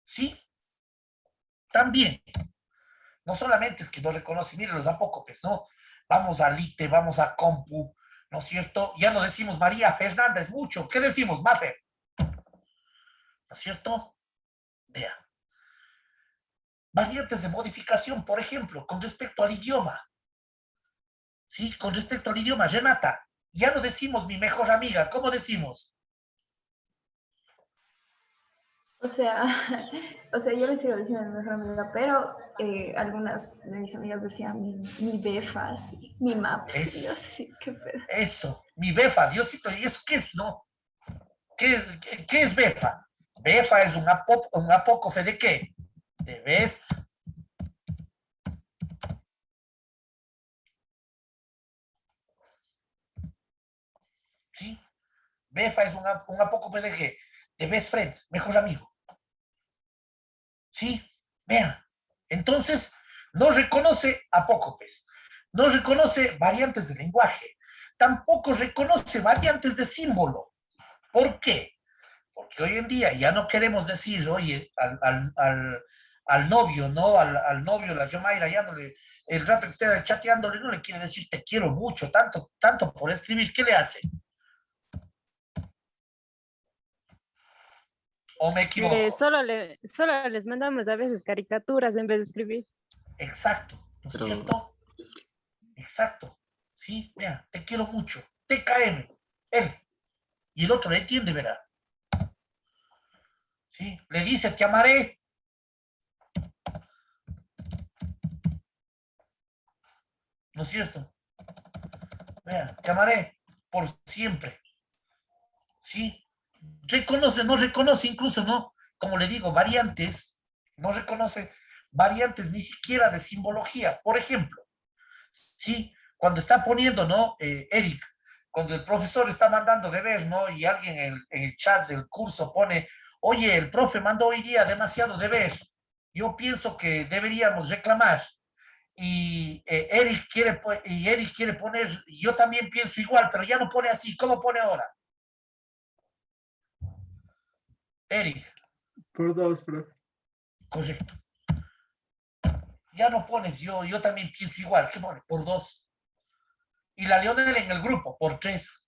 ¿Sí? También, no solamente es que no reconoce, miren los apócopes, ¿no? Vamos a Lite, vamos a Compu, ¿no es cierto? Ya no decimos María Fernanda, es mucho. ¿Qué decimos? Mafer. ¿No es cierto? Vea. Variantes de modificación, por ejemplo, con respecto al idioma. ¿Sí? Con respecto al idioma, Renata, ya no decimos mi mejor amiga, ¿cómo decimos? O sea, yo le sigo diciendo mi mejor amiga, pero algunas de mis amigas decían mi befa, así, mi map. Y yo así, qué pedo. Eso, mi befa, Diosito, ¿y eso qué es, no? ¿Qué es befa? Befa es un apócofe de qué? De best. ¿Sí? Befa es un apócofe de qué? De best friend, mejor amigo. ¿Sí? Vean. Entonces, no reconoce apócopes, no reconoce variantes de lenguaje, tampoco reconoce variantes de símbolo. ¿Por qué? Porque hoy en día ya no queremos decir, oye, al novio, ¿no? Al novio, la Yomaira, ya no le, el rato que esté chateándole, no le quiere decir te quiero mucho, tanto por escribir, ¿qué le hace? ¿O me equivoco? Solo les mandamos a veces caricaturas en vez de escribir. Exacto, ¿no es cierto? Exacto. Sí, mira, te quiero mucho. TKM, él. Y el otro le entiende, ¿verdad? Sí, le dice, te amaré. ¿No es cierto? Mira, te amaré por siempre. Sí. Reconoce, no reconoce incluso, ¿no? Como le digo, variantes, no reconoce variantes ni siquiera de simbología. Por ejemplo, ¿sí? Cuando está poniendo, ¿no? Eric, cuando el profesor está mandando deber, ¿no? Y alguien en el chat del curso pone, oye, el profe mandó hoy día demasiado deber, yo pienso que deberíamos reclamar. Y Eric quiere poner, yo también pienso igual, pero ya no pone así. ¿Cómo pone ahora? Eric. Por 2, profe. Correcto. Ya no pones yo también pienso igual. ¿Qué pone? Por 2. Y la Leonel en el grupo, por 3.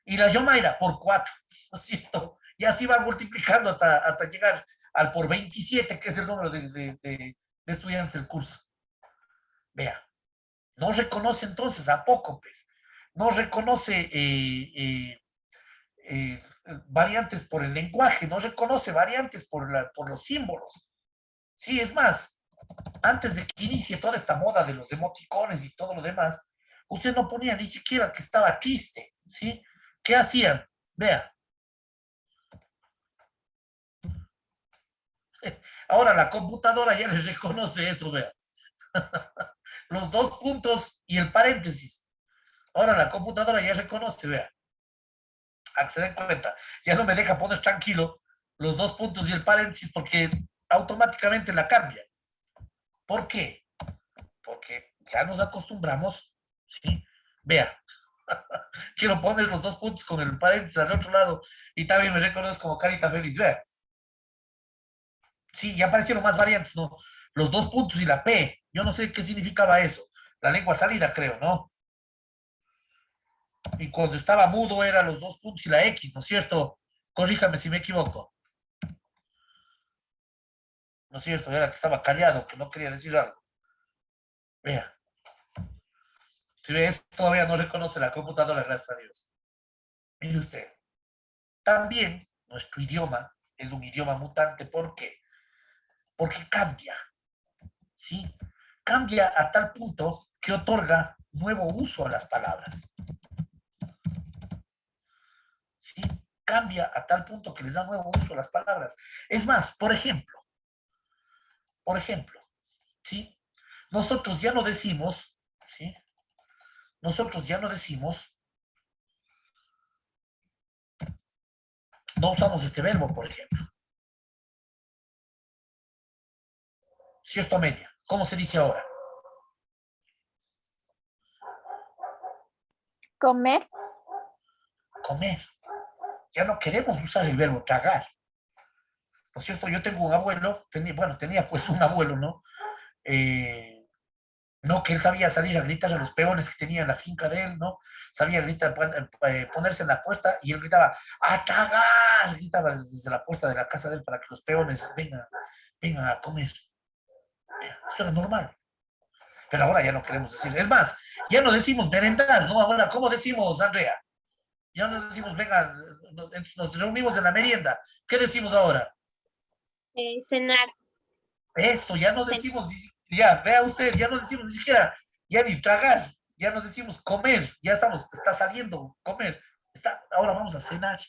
Y la Yomaira, por 4. ¿No es cierto? Y así va multiplicando hasta llegar al por 27, que es el número de estudiantes del curso. Vea. No reconoce entonces apócopes. No reconoce variantes por el lenguaje, no reconoce variantes por los símbolos. Sí, es más, antes de que inicie toda esta moda de los emoticones y todo lo demás, usted no ponía ni siquiera que estaba triste, ¿sí? ¿Qué hacían? Vea. Ahora la computadora ya les reconoce eso, vea. Los 2 puntos y el paréntesis. Ahora la computadora ya reconoce, vea. A que se den cuenta, ya no me deja poner tranquilo los 2 puntos y el paréntesis porque automáticamente la cambia. ¿Por qué? Porque ya nos acostumbramos, ¿sí? Vea, quiero poner los 2 puntos con el paréntesis al otro lado y también me reconoces como carita feliz, vea. Sí, ya aparecieron más variantes, ¿no? Los 2 puntos y la P, yo no sé qué significaba eso. La lengua salida, creo, ¿no? Y cuando estaba mudo eran los 2 puntos y la X, ¿no es cierto? Corríjame si me equivoco. ¿No es cierto? Era que estaba callado, que no quería decir algo. Vea. Si ve, esto todavía no reconoce la computadora, gracias a Dios. Mire usted. También nuestro idioma es un idioma mutante. ¿Por qué? Porque cambia. ¿Sí? Cambia a tal punto que otorga nuevo uso a las palabras. ¿Sí? Cambia a tal punto que les da nuevo uso a las palabras. Es más, por ejemplo, ¿sí? Nosotros ya no decimos, ¿sí? Nosotros ya no decimos, no usamos este verbo, por ejemplo. ¿Cierto, Amelia? ¿Cómo se dice ahora? Comer. Comer. Ya no queremos usar el verbo tragar. ¿No es cierto? Yo tengo un abuelo, tenía pues un abuelo, ¿no? No, que él sabía salir a gritar a los peones que tenía en la finca de él, ¿no? Sabía gritar, ponerse en la puerta y él gritaba, ¡a tragar! Gritaba desde la puerta de la casa de él para que los peones vengan a comer. Eso era normal. Pero ahora ya no queremos decir. Es más, ya no decimos merendar, ¿no? Ahora, ¿cómo decimos, Andrea? Ya no decimos, venga, nos reunimos en la merienda. ¿Qué decimos ahora? Cenar. Eso, ya no decimos, ya, vea usted, ya no decimos ni siquiera, ya ni tragar, ya no decimos comer, ya está saliendo, comer, ahora vamos a cenar.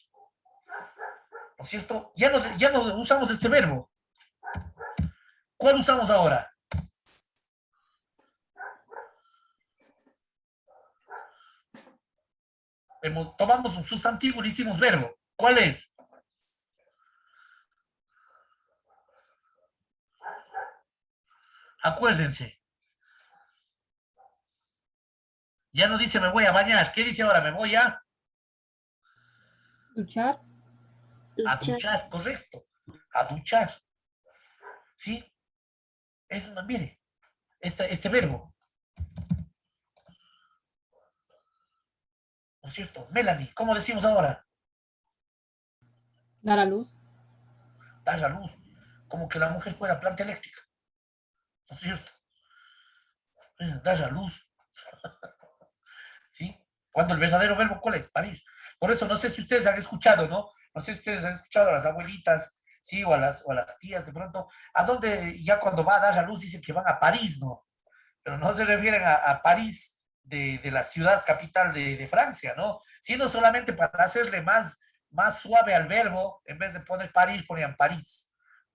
¿No es cierto? Ya no usamos este verbo. ¿Cuál usamos ahora? Tomamos un sustantivo y le hicimos verbo. ¿Cuál es? Acuérdense. Ya no dice me voy a bañar. ¿Qué dice ahora? Me voy a... Duchar. A duchar, correcto. A duchar. ¿Sí? Mire, este verbo. ¿No es cierto? Melanie, ¿cómo decimos ahora? Dar a luz. Dar a luz. Como que la mujer fuera planta eléctrica. ¿No es cierto? Dar a luz. ¿Sí? Cuando el verdadero verbo, ¿cuál es? Parir. Por eso no sé si ustedes han escuchado, ¿no? No sé si ustedes han escuchado a las abuelitas, ¿sí? O a las tías de pronto, a donde ya cuando va a dar a luz dicen que van a París, ¿no? Pero no se refieren a París de la ciudad capital de Francia, ¿no? Sino solamente para hacerle más suave al verbo, en vez de poner París, ponían París.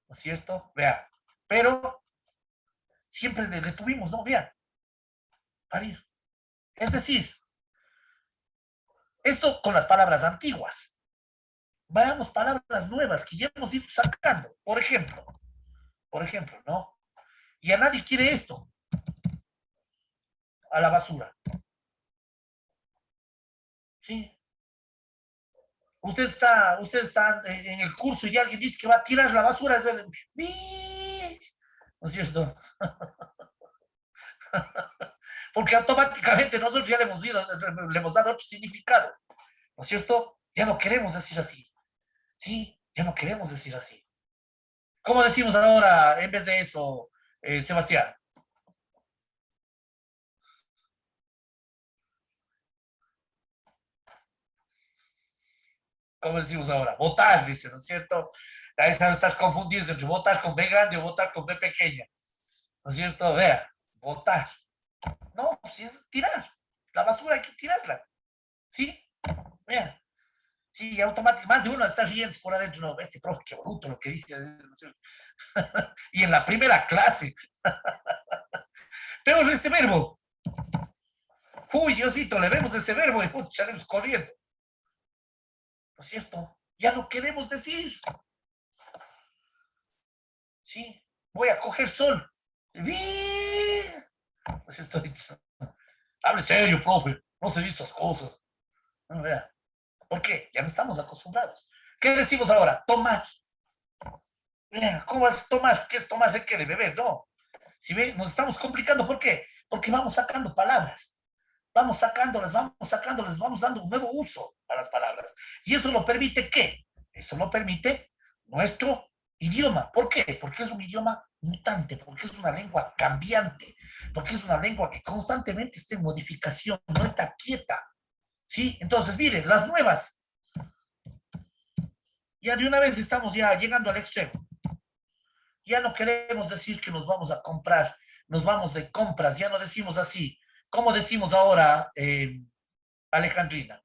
¿No es cierto? Vea. Pero siempre le tuvimos, ¿no? Vea. Parir. Es decir, esto con las palabras antiguas. Veamos palabras nuevas que ya hemos ido sacando. Por ejemplo, ¿no? Y a nadie quiere esto. A la basura. ¿Sí? Usted está en el curso y alguien dice que va a tirar la basura. ¿No es cierto? Porque automáticamente nosotros ya le hemos dado otro significado. ¿No es cierto? Ya no queremos decir así. ¿Sí? Ya no queremos decir así. ¿Cómo decimos ahora en vez de eso, Sebastián? ¿Cómo decimos ahora? Votar, dice, ¿no es cierto? Ahí estás confundido entre votar con B grande o votar con B pequeña. ¿No es cierto? Vea, votar. No, pues es tirar. La basura hay que tirarla. ¿Sí? Vea. Sí, automáticamente, más de uno está riendo por adentro. No, este profe, qué bruto lo que dice. ¿No es cierto? Y en la primera clase. Vemos este verbo. Uy, Diosito, le vemos ese verbo y salimos corriendo. ¿No es cierto? Ya no queremos decir. Sí, voy a coger sol. ¿No es cierto? Hable serio, profe. No se dice esas cosas. No, vea. ¿Por qué? Ya no estamos acostumbrados. ¿Qué decimos ahora? Tomar. Mira, ¿cómo es tomar? ¿Qué es tomar? ¿De qué? ¿De beber? No. Si ve, nos estamos complicando. ¿Por qué? Porque vamos sacando palabras. vamos sacándolas, vamos dando un nuevo uso a las palabras. ¿Y eso lo permite qué? Eso lo permite nuestro idioma. ¿Por qué? Porque es un idioma mutante, porque es una lengua cambiante, porque es una lengua que constantemente está en modificación, no está quieta. ¿Sí? Entonces, miren, las nuevas. Ya de una vez estamos ya llegando al extremo. Ya no queremos decir que nos vamos a comprar, nos vamos de compras, ya no decimos así. ¿Cómo decimos ahora, Alejandrina?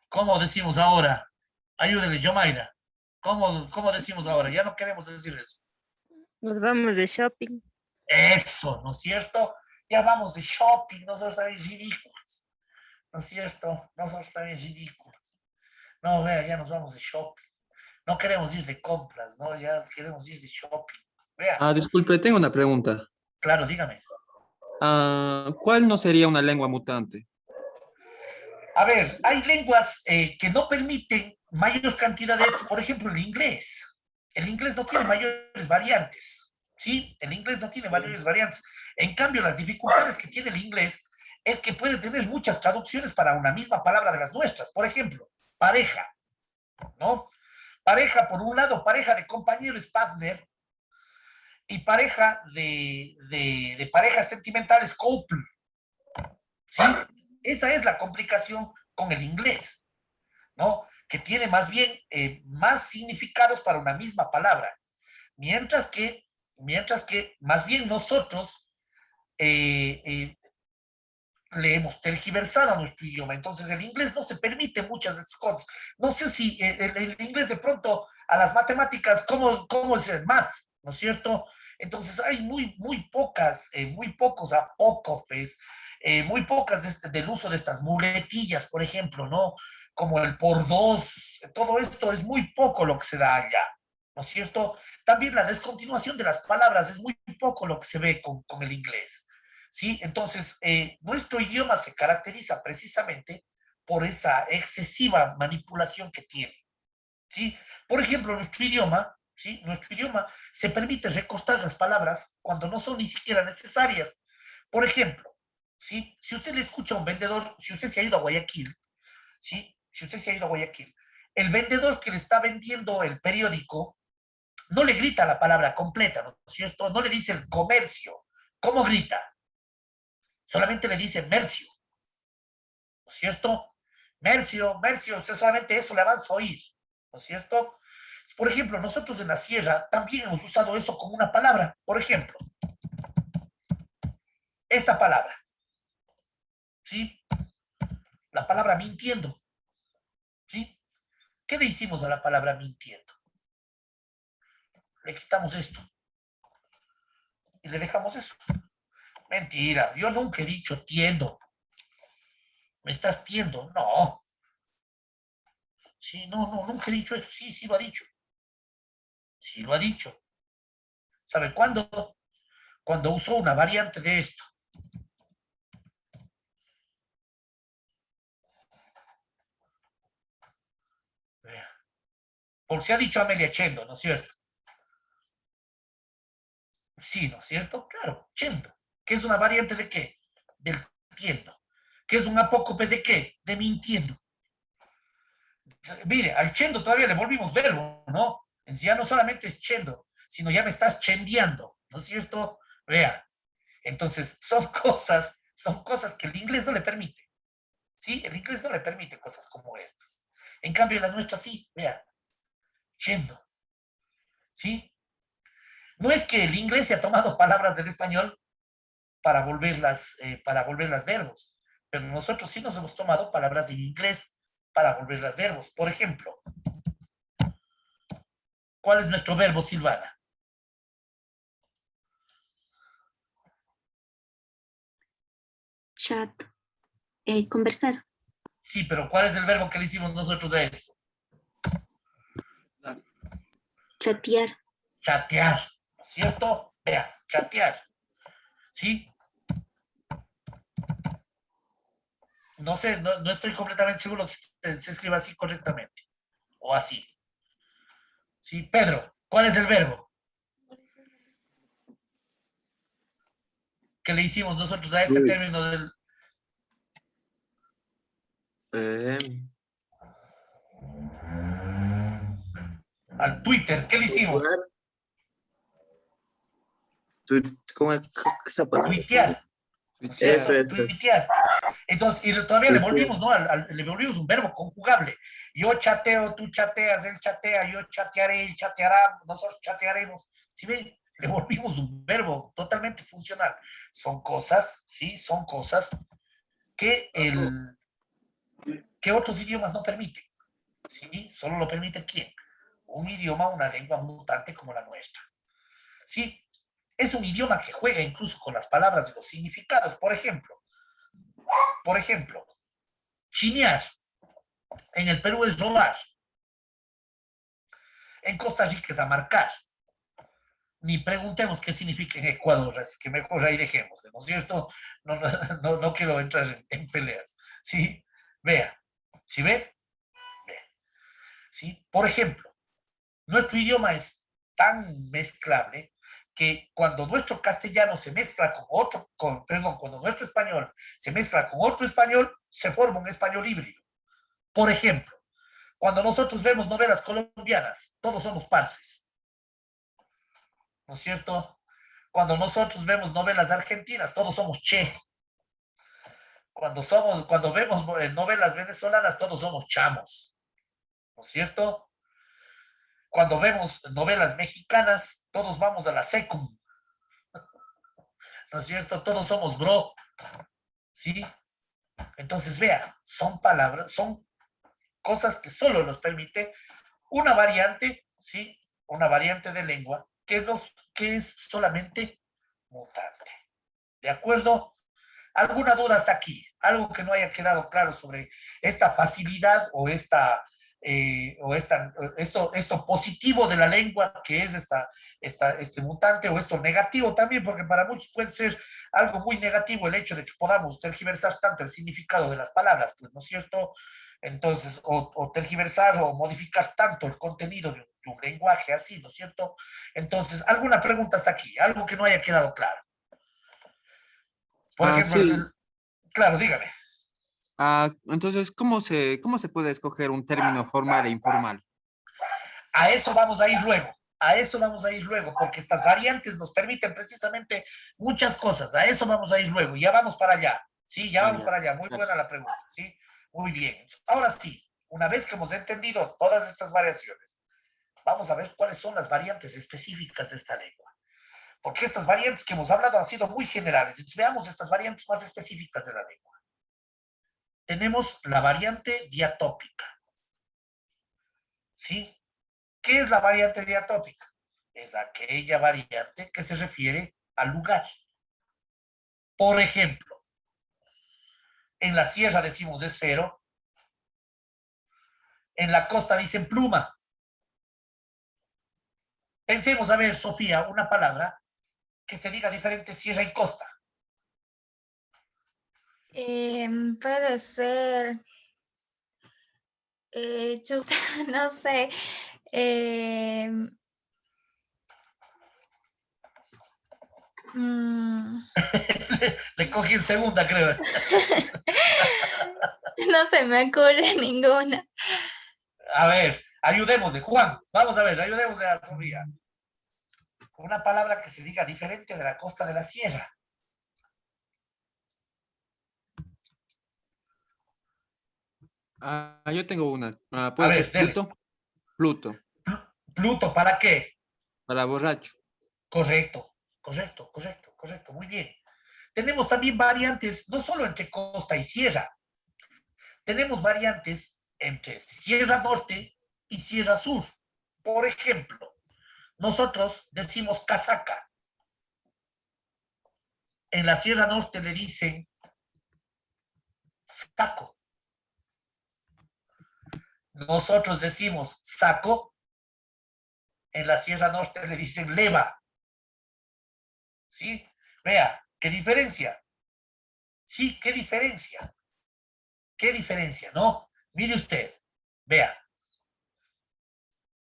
¿Cómo decimos ahora? Ayúdele, Yomaira. ¿Cómo decimos ahora? Ya no queremos decir eso. Nos vamos de shopping. Eso, ¿no es cierto? Ya vamos de shopping, nosotros también ridículos. ¿No es cierto? Nosotros también ridículos. No, vea, ya nos vamos de shopping. No queremos ir de compras, ¿no? Ya queremos ir de shopping. Vea. Disculpe, tengo una pregunta. Claro, dígame. ¿Cuál no sería una lengua mutante? A ver, hay lenguas que no permiten mayor cantidad de... Por ejemplo, el inglés. El inglés no tiene mayores variantes, ¿sí? El inglés no tiene mayores variantes. En cambio, las dificultades que tiene el inglés es que puede tener muchas traducciones para una misma palabra de las nuestras. Por ejemplo, pareja, ¿no? Pareja, por un lado, pareja de compañero es partner, y pareja de parejas sentimentales, couple. ¿Sí? Esa es la complicación con el inglés, ¿no? Que tiene más bien más significados para una misma palabra. Mientras que más bien nosotros le hemos tergiversado a nuestro idioma. Entonces el inglés no se permite muchas de estas cosas. No sé si el inglés de pronto a las matemáticas, ¿cómo es el math? ¿No es cierto? Entonces hay muy pocos apócopes, muy pocas del uso de estas muletillas, por ejemplo, ¿no? Como el por dos, todo esto es muy poco lo que se da allá, ¿no es cierto? También la descontinuación de las palabras es muy poco lo que se ve con el inglés, ¿sí? Entonces, nuestro idioma se caracteriza precisamente por esa excesiva manipulación que tiene, ¿sí? Por ejemplo, nuestro idioma, ¿sí? Nuestro idioma se permite recostar las palabras cuando no son ni siquiera necesarias. Por ejemplo, ¿sí? Si usted le escucha a un vendedor, si usted se ha ido a Guayaquil, ¿sí? Si usted se ha ido a Guayaquil, el vendedor que le está vendiendo el periódico no le grita la palabra completa, ¿no es cierto? No le dice el comercio. ¿Cómo grita? Solamente le dice mercio, ¿no es cierto? Mercio, usted solamente eso le avanza a oír, ¿no es cierto? Por ejemplo, nosotros en la sierra también hemos usado eso como una palabra. Por ejemplo, esta palabra, ¿sí? La palabra mintiendo, ¿sí? ¿Qué le hicimos a la palabra mintiendo? Le quitamos esto y le dejamos eso. Mentira, yo nunca he dicho tiendo. ¿Me estás tiendo? No. Sí, no, nunca he dicho eso. Sí, lo ha dicho. Sí, lo ha dicho. ¿Sabe cuándo? Cuando usó una variante de esto. Por si ha dicho Amelia Chendo, ¿no es cierto? Sí, ¿no es cierto? Claro, Chendo. ¿Qué es una variante de qué? Del tiendo. ¿Qué es un apócope de qué? De mintiendo. Mire, al chendo todavía le volvimos verbo, ¿no? Ya no solamente es chendo, sino ya me estás chendeando, ¿no es cierto? Vea. Entonces, son cosas que el inglés no le permite. ¿Sí? El inglés no le permite cosas como estas. En cambio, las nuestras sí, vea. Chendo. ¿Sí? No es que el inglés se ha tomado palabras del español para volverlas verbos, pero nosotros sí nos hemos tomado palabras del inglés para volverlas verbos. Por ejemplo, ¿cuál es nuestro verbo, Silvana? Chat. Conversar. Sí, pero ¿cuál es el verbo que le hicimos nosotros a esto? Chatear. Chatear, ¿no es cierto? Vea, chatear. ¿Sí? No sé, no estoy completamente seguro si se escribe así correctamente. O así. Sí, Pedro, ¿Cuál es el verbo? ¿Qué le hicimos nosotros a este término del... Al Twitter, ¿qué le hicimos? ¿Cómo es esa palabra? Tuitear. Eso. Tuitear. Entonces, y todavía le volvimos, ¿no? Le volvimos un verbo conjugable. Yo chateo, tú chateas, él chatea, yo chatearé, él chateará, nosotros chatearemos. ¿Sí ven? Le volvimos un verbo totalmente funcional. Son cosas, ¿sí? Son cosas que, que otros idiomas no permiten. ¿Sí? Solo lo permite ¿quién? Un idioma, una lengua mutante como la nuestra. ¿Sí? Es un idioma que juega incluso con las palabras y los significados. Por ejemplo, chinear. En el Perú es robar. En Costa Rica es amarcar. Ni preguntemos qué significa en Ecuador, es que mejor ahí dejemos, ¿no es cierto? No quiero entrar en peleas. ¿Sí? Vea. ¿Sí ve? Vea. ¿Sí? Por ejemplo, nuestro idioma es tan mezclable que cuando nuestro castellano se mezcla cuando nuestro español se mezcla con otro español, se forma un español híbrido. Por ejemplo, cuando nosotros vemos novelas colombianas, todos somos parces. ¿No es cierto? Cuando nosotros vemos novelas argentinas, todos somos che. Cuando vemos novelas venezolanas, todos somos chamos. ¿No es cierto? Cuando vemos novelas mexicanas, todos vamos a la secum. ¿No es cierto? Todos somos bro. ¿Sí? Entonces, vea, son palabras, son cosas que solo nos permite una variante, ¿sí? Una variante de lengua que es solamente mutante. ¿De acuerdo? ¿Alguna duda hasta aquí? ¿Algo que no haya quedado claro sobre esta facilidad o esto positivo de la lengua que es este mutante, o esto negativo también, porque para muchos puede ser algo muy negativo el hecho de que podamos tergiversar tanto el significado de las palabras, pues, ¿no es cierto? Entonces, o tergiversar o modificar tanto el contenido de un lenguaje así, ¿no es cierto? Entonces, ¿alguna pregunta hasta aquí? ¿Algo que no haya quedado claro? Por ejemplo, sí. Claro, dígame. Entonces, ¿cómo se puede escoger un término formal e informal? A eso vamos a ir luego. A eso vamos a ir luego, porque estas variantes nos permiten precisamente muchas cosas. A eso vamos a ir luego. Ya vamos para allá. Sí, ya vamos para allá. Muy buena la pregunta. Sí, muy bien. Ahora sí, una vez que hemos entendido todas estas variaciones, vamos a ver cuáles son las variantes específicas de esta lengua. Porque estas variantes que hemos hablado han sido muy generales. Entonces veamos estas variantes más específicas de la lengua. Tenemos la variante diatópica. ¿Sí? ¿Qué es la variante diatópica? Es aquella variante que se refiere al lugar. Por ejemplo, en la sierra decimos esfero, en la costa dicen pluma. Pensemos, a ver, Sofía, una palabra que se diga diferente sierra y costa. Puede ser, no sé, Le cogí en segunda, creo. no se me ocurre ninguna. A ver, ayudémosle, Juan. Vamos a ver, ayudémosle a Sofía. Una palabra que se diga diferente de la costa de la sierra. Yo tengo una. ¿Puede ser Pluto? Pluto. ¿Pluto para qué? Para borracho. Correcto. Muy bien. Tenemos también variantes, no solo entre costa y sierra. Tenemos variantes entre Sierra Norte y Sierra Sur. Por ejemplo, nosotros decimos casaca. En la Sierra Norte le dicen saco. Nosotros decimos saco. En la Sierra Norte le dicen leva. ¿Sí? Vea, ¿qué diferencia? Sí, ¿qué diferencia? ¿Qué diferencia? No, mire usted. Vea.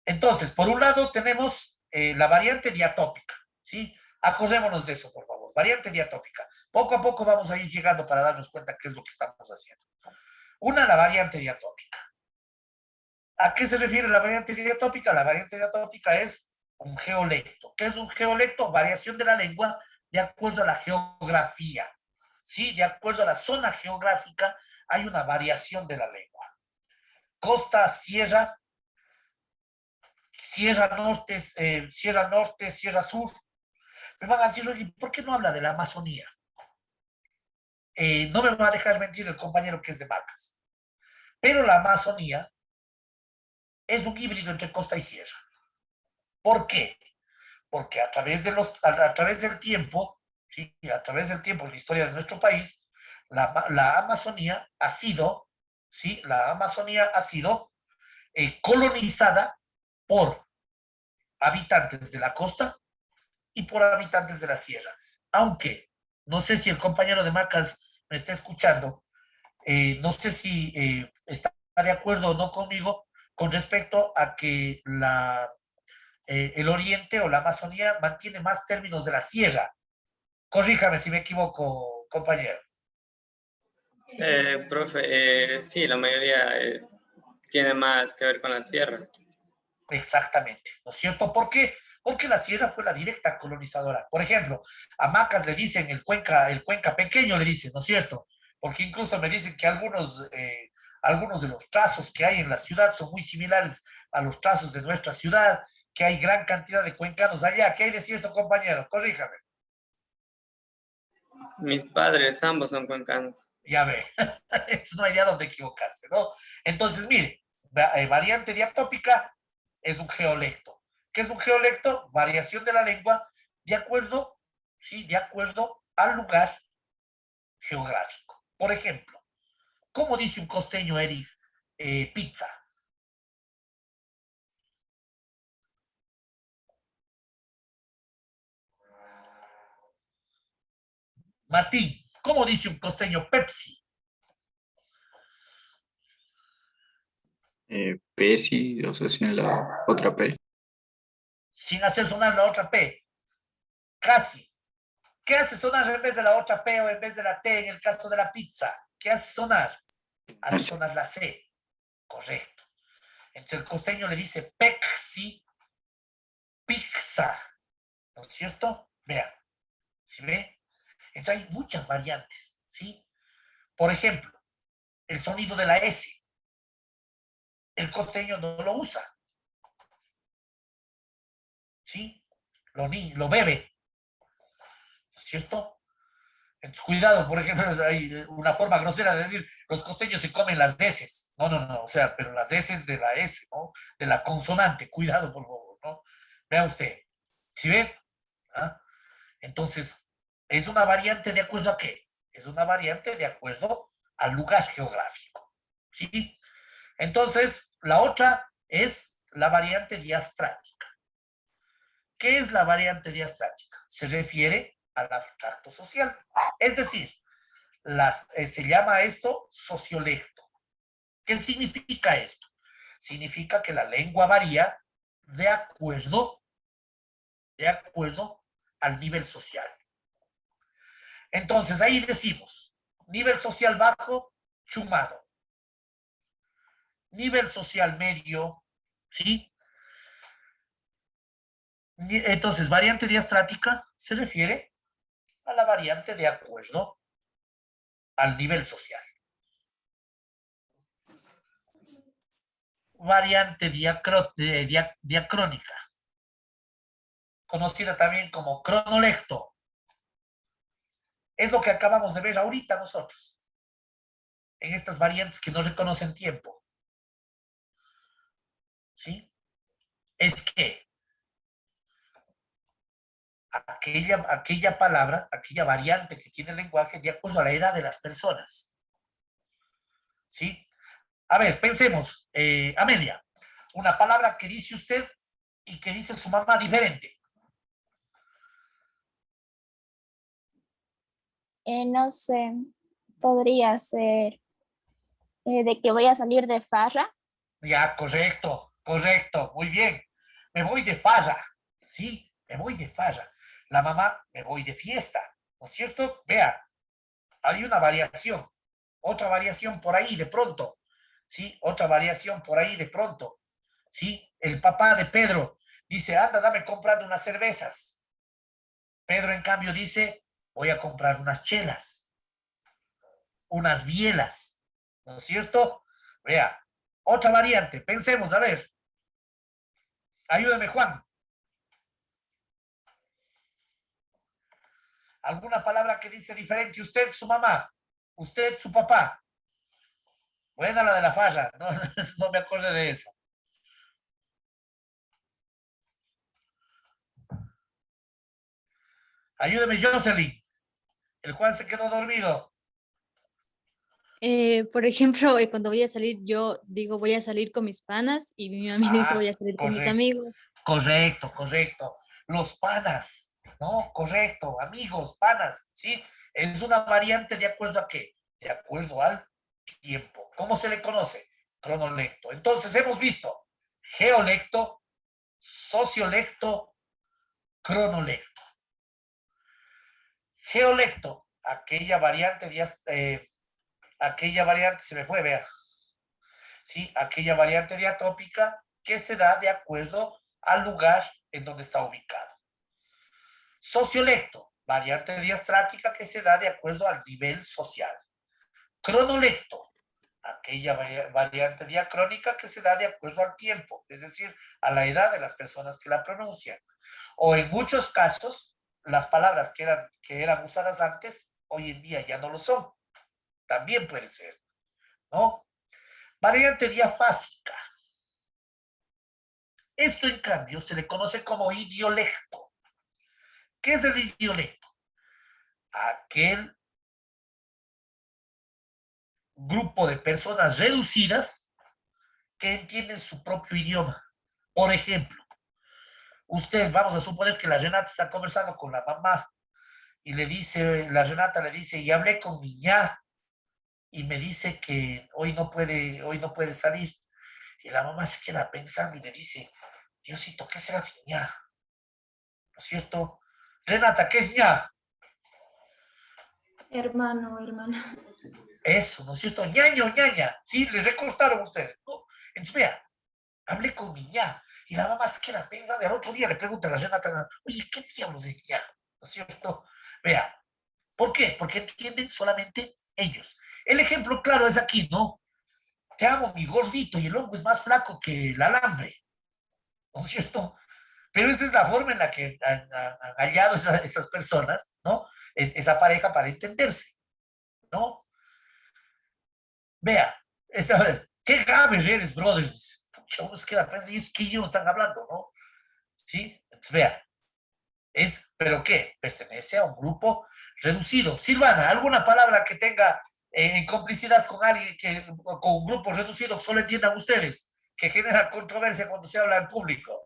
Entonces, por un lado tenemos la variante diatópica, ¿sí? Acordémonos de eso, por favor. Variante diatópica. Poco a poco vamos a ir llegando para darnos cuenta qué es lo que estamos haciendo. La variante diatópica. ¿A qué se refiere la variante diatópica? La variante diatópica es un geolecto. ¿Qué es un geolecto? Variación de la lengua de acuerdo a la geografía. ¿Sí? De acuerdo a la zona geográfica hay una variación de la lengua. Costa, sierra, sierra norte, sierra sur. Me van a decir, oye, ¿por qué no habla de la Amazonía? No me va a dejar mentir el compañero que es de Macas. Pero la Amazonía es un híbrido entre costa y sierra. ¿Por qué? Porque a través del tiempo, ¿sí? A través del tiempo en la historia de nuestro país, la Amazonía ha sido, ¿sí? La Amazonía ha sido colonizada por habitantes de la costa y por habitantes de la sierra. Aunque, no sé si el compañero de Macas me está escuchando, no sé si está de acuerdo o no conmigo con respecto a que el oriente o la Amazonía mantiene más términos de la sierra. Corríjame si me equivoco, compañero. Profe, sí, la mayoría tiene más que ver con la sierra. Exactamente, ¿no es cierto? ¿Por qué? Porque la sierra fue la directa colonizadora. Por ejemplo, a Macas le dicen el Cuenca pequeño, le dicen, ¿no es cierto? Porque incluso me dicen que algunos de los trazos que hay en la ciudad son muy similares a los trazos de nuestra ciudad, que hay gran cantidad de cuencanos allá. ¿Qué hay de cierto, compañero? Corríjame. Mis padres, ambos son cuencanos. Ya ve, no hay de dónde equivocarse, ¿no? Entonces, mire, variante diatópica es un geolecto. ¿Qué es un geolecto? Variación de la lengua de acuerdo, ¿sí? De acuerdo al lugar geográfico. Por ejemplo, ¿cómo dice un costeño, Eric, pizza? Martín, ¿cómo dice un costeño Pepsi? Pesi, o sea, sin la otra P. Sin hacer sonar la otra P. Casi. ¿Qué hace sonar en vez de la otra P o en vez de la T en el caso de la pizza? ¿Qué hace sonar? Hace sonar la C. Correcto. Entonces el costeño le dice Pexi, pizza. ¿No es cierto? Vean. ¿Sí ve? Entonces hay muchas variantes, ¿sí? Por ejemplo, el sonido de la S. El costeño no lo usa. ¿Sí? Lo bebe. ¿No es cierto? Entonces, cuidado, por ejemplo, hay una forma grosera de decir, los costeños se comen las deces. No, o sea, pero las deces de la S, ¿no? De la consonante. Cuidado, por favor, ¿no? Vea usted. ¿Sí ve? ¿Ah? Entonces, ¿es una variante de acuerdo a qué? Es una variante de acuerdo al lugar geográfico. ¿Sí? Entonces, la otra es la variante diastrática. ¿Qué es la variante diastrática? Se refiere al abstracto social. Es decir, se llama esto sociolecto. ¿Qué significa esto? Significa que la lengua varía de acuerdo al nivel social. Entonces, ahí decimos, nivel social bajo, chumado. Nivel social medio, ¿sí? Entonces, variante diastrática se refiere a la variante de acuerdo al nivel social. Variante diacrónica, conocida también como cronolecto. Es lo que acabamos de ver ahorita nosotros, en estas variantes que no reconocen tiempo. ¿Sí? Es que aquella palabra, aquella variante que tiene el lenguaje de acuerdo a la edad de las personas. ¿Sí? A ver, pensemos, Amelia, una palabra que dice usted y que dice su mamá diferente. No sé, podría ser de que voy a salir de farra. Ya, correcto, muy bien. Me voy de farra. ¿sí? Me voy de farra. La mamá, me voy de fiesta, ¿no es cierto? Vea, hay una variación, otra variación por ahí de pronto, ¿sí? Otra variación por ahí de pronto, ¿sí? El papá de Pedro dice, anda, dame comprando unas cervezas. Pedro, en cambio, dice, voy a comprar unas chelas, unas bielas, ¿no es cierto? Vea, otra variante, pensemos, a ver. Ayúdeme, Juan. ¿Alguna palabra que dice diferente? Usted, su mamá. Usted, su papá. Buena la de la falla. No, no me acuerdo de eso. Ayúdeme, Jocelyn. El Juan se quedó dormido. Por ejemplo, cuando voy a salir, yo digo voy a salir con mis panas y mi mamá me dice voy a salir con mis amigos. Correcto, correcto. Los panas, ¿no? Correcto, amigos, panas, ¿sí? Es una variante de acuerdo a qué? De acuerdo al tiempo. ¿Cómo se le conoce? Cronolecto. Entonces hemos visto geolecto, sociolecto, cronolecto. Geolecto, aquella variante, se me fue, vea. ¿Sí? Aquella variante diatópica que se da de acuerdo al lugar en donde está ubicado. Sociolecto, variante diastrática que se da de acuerdo al nivel social. Cronolecto, aquella variante diacrónica que se da de acuerdo al tiempo, es decir, a la edad de las personas que la pronuncian. O en muchos casos, las palabras que eran usadas antes, hoy en día ya no lo son. También puede ser, ¿no? Variante diafásica. Esto, en cambio, se le conoce como idiolecto. ¿Qué es el idiolecto? Aquel grupo de personas reducidas que entienden su propio idioma. Por ejemplo, usted, vamos a suponer que la Renata está conversando con la mamá y la Renata le dice, y hablé con mi ña y me dice que hoy no puede salir. Y la mamá se queda pensando y le dice, Diosito, ¿qué será mi ña? ¿No es cierto? Renata, ¿qué es ña? Hermano, hermana. Eso, ¿no es cierto? Ñaño, ñaña. Sí, les recortaron ustedes, ¿no? Entonces, vea, hablé con mi ña. Y la mamá se queda pensando, y al otro día le pregunta a la Renata, oye, ¿qué diablos es ña? ¿No es cierto? Vea, ¿por qué? Porque entienden solamente ellos. El ejemplo claro es aquí, ¿no? Te amo, mi gordito, y el hongo es más flaco que el alambre. ¿No es cierto? Pero esa es la forma en la que han hallado esas personas, ¿no? Esa pareja para entenderse, ¿no? Vea, qué grave eres, brothers. Pucha, uno se queda pensando, ¿y es que ellos están hablando, no? ¿Sí? Entonces, vea, ¿pero qué? Pertenece a un grupo reducido. Silvana, ¿alguna palabra que tenga en complicidad con alguien, con un grupo reducido, solo entiendan ustedes, que genera controversia cuando se habla en público?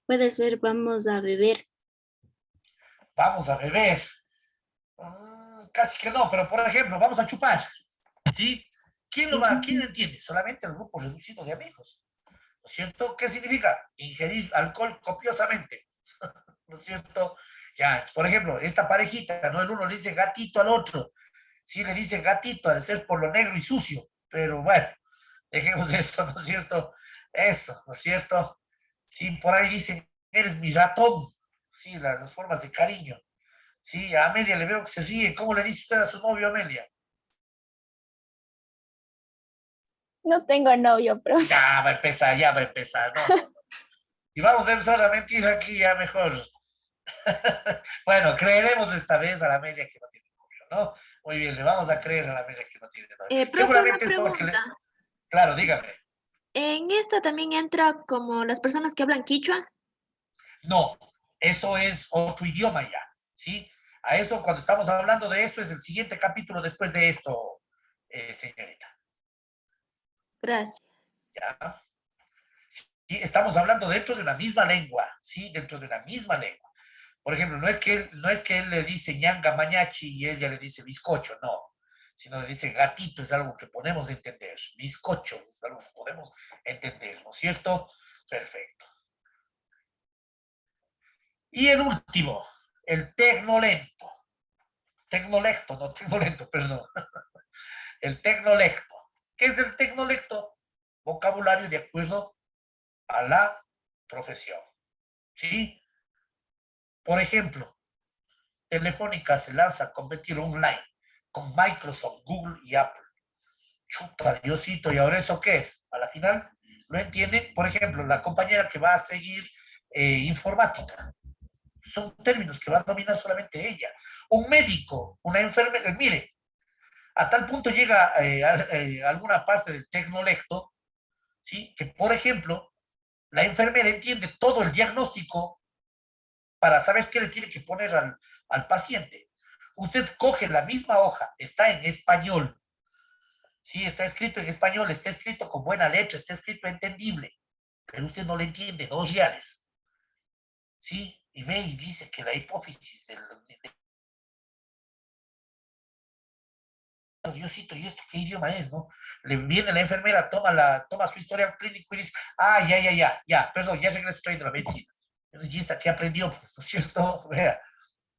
Puede ser, vamos a beber. Vamos a beber. Casi que no, pero por ejemplo, vamos a chupar. ¿Sí? ¿Quién entiende? Solamente el grupo reducido de amigos. ¿No es cierto? ¿Qué significa? Ingerir alcohol copiosamente. ¿No es cierto? Ya, por ejemplo, esta parejita, ¿no? El uno le dice gatito al otro. Sí, le dice gatito, al ser por lo negro y sucio. Pero bueno, dejemos eso, ¿no es cierto? Eso, ¿no es cierto? Sí, por ahí dicen, eres mi ratón. Sí, las formas de cariño. Sí, a Amelia le veo que se ríe. ¿Cómo le dice usted a su novio, Amelia? No tengo novio, pero... Ya va a empezar, ¿no? Y vamos a empezar a mentir aquí ya mejor. Bueno, creeremos esta vez a la Amelia que no tiene novio, ¿no? Muy bien, le vamos a creer a la Amelia que no tiene novio. Seguramente es porque Claro, dígame. ¿En esta también entra como las personas que hablan quichua? No, eso es otro idioma ya, ¿sí? A eso, cuando estamos hablando de eso, es el siguiente capítulo después de esto, señorita. Gracias. ¿Ya? Sí, estamos hablando dentro de una misma lengua, ¿sí? Dentro de una misma lengua. Por ejemplo, no es que él le dice ñanga mañachi y ella le dice bizcocho, no. Si nos dice gatito es algo que podemos entender, bizcocho es algo que podemos entender, ¿no es cierto? Perfecto. Y el último, el tecnolento. Tecnolecto, no tecnolento, perdón. El tecnolecto. ¿Qué es el tecnolecto? Vocabulario de acuerdo a la profesión. ¿Sí? Por ejemplo, Telefónica se lanza a competir online con Microsoft, Google y Apple. Chuta, Diosito, ¿y ahora eso qué es? A la final, ¿lo entienden? Por ejemplo, la compañera que va a seguir informática. Son términos que va a dominar solamente ella. Un médico, una enfermera, mire, a tal punto llega alguna parte del tecnolecto, ¿sí? Que, por ejemplo, la enfermera entiende todo el diagnóstico para saber qué le tiene que poner al paciente. Usted coge la misma hoja, está en español, sí, está escrito en español, está escrito con buena letra, está escrito entendible, pero usted no le entiende dos reales, ¿sí? Y ve y dice que la hipófisis Diosito, ¿y esto qué idioma es, no? Le viene la enfermera, toma su historial clínico y dice, perdón, ya regreso trayendo la medicina. Y esta que aprendió, pues, ¿no es cierto? Vea,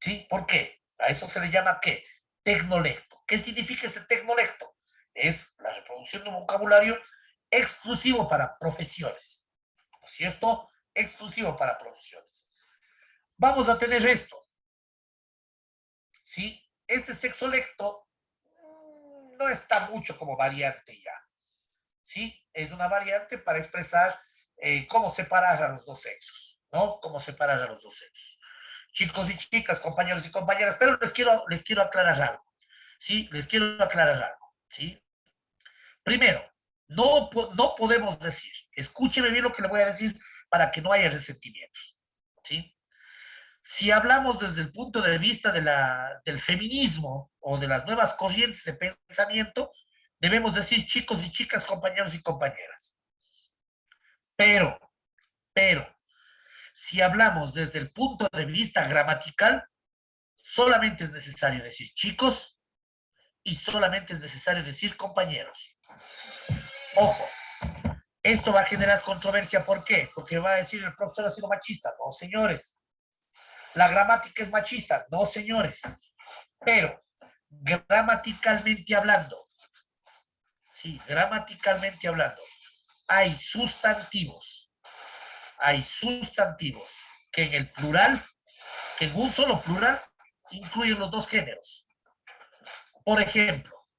¿sí? ¿Por qué? A eso se le llama, ¿qué? Tecnolecto. ¿Qué significa ese tecnolecto? Es la reproducción de un vocabulario exclusivo para profesiones, ¿no es cierto? Exclusivo para profesiones. Vamos a tener esto, ¿sí? Este sexolecto no está mucho como variante ya, ¿sí? Es una variante para expresar cómo separar a los dos sexos, ¿no? Cómo separar a los dos sexos. Chicos y chicas, compañeros y compañeras, pero les quiero aclarar algo, ¿sí? Les quiero aclarar algo, ¿sí? Primero, no podemos decir, escúcheme bien lo que le voy a decir para que no haya resentimientos, ¿sí? Si hablamos desde el punto de vista del feminismo o de las nuevas corrientes de pensamiento, debemos decir chicos y chicas, compañeros y compañeras. Pero, si hablamos desde el punto de vista gramatical, solamente es necesario decir chicos y solamente es necesario decir compañeros. Ojo, esto va a generar controversia. ¿Por qué? Porque va a decir el profesor ha sido machista. No, señores. La gramática es machista. No, señores. Pero, gramaticalmente hablando, sí, gramaticalmente hablando, hay sustantivos que en el plural, que en un solo plural, incluyen los dos géneros. Por ejemplo,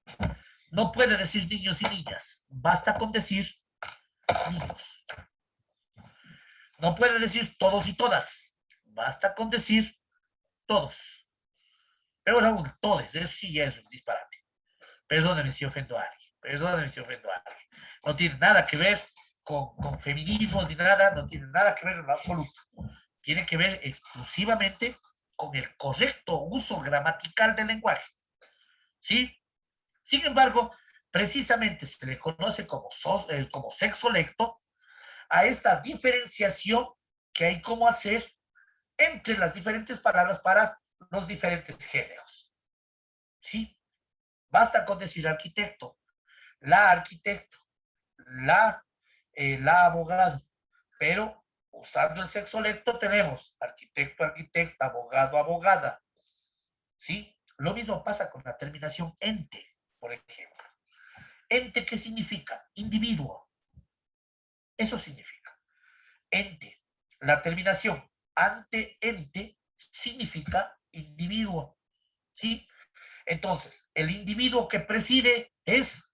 no puede decir niños y niñas, basta con decir niños. No puede decir todos y todas, basta con decir todos. Pero aún todos, eso sí ya es un disparate. Perdónenme si ofendo a alguien, No tiene nada que ver con feminismos ni nada, no tiene nada que ver en lo absoluto. Tiene que ver exclusivamente con el correcto uso gramatical del lenguaje. ¿Sí? Sin embargo, precisamente se le conoce como sexolecto a esta diferenciación que hay como hacer entre las diferentes palabras para los diferentes géneros. ¿Sí? Basta con decir arquitecto, la arquitecto, la abogado, pero usando el sexolecto tenemos arquitecto, arquitecta, abogado, abogada. ¿Sí? Lo mismo pasa con la terminación ente, por ejemplo. Ente, ¿qué significa? Individuo. Eso significa. Ente. La terminación ante ente significa individuo. ¿Sí? Entonces, el individuo que preside es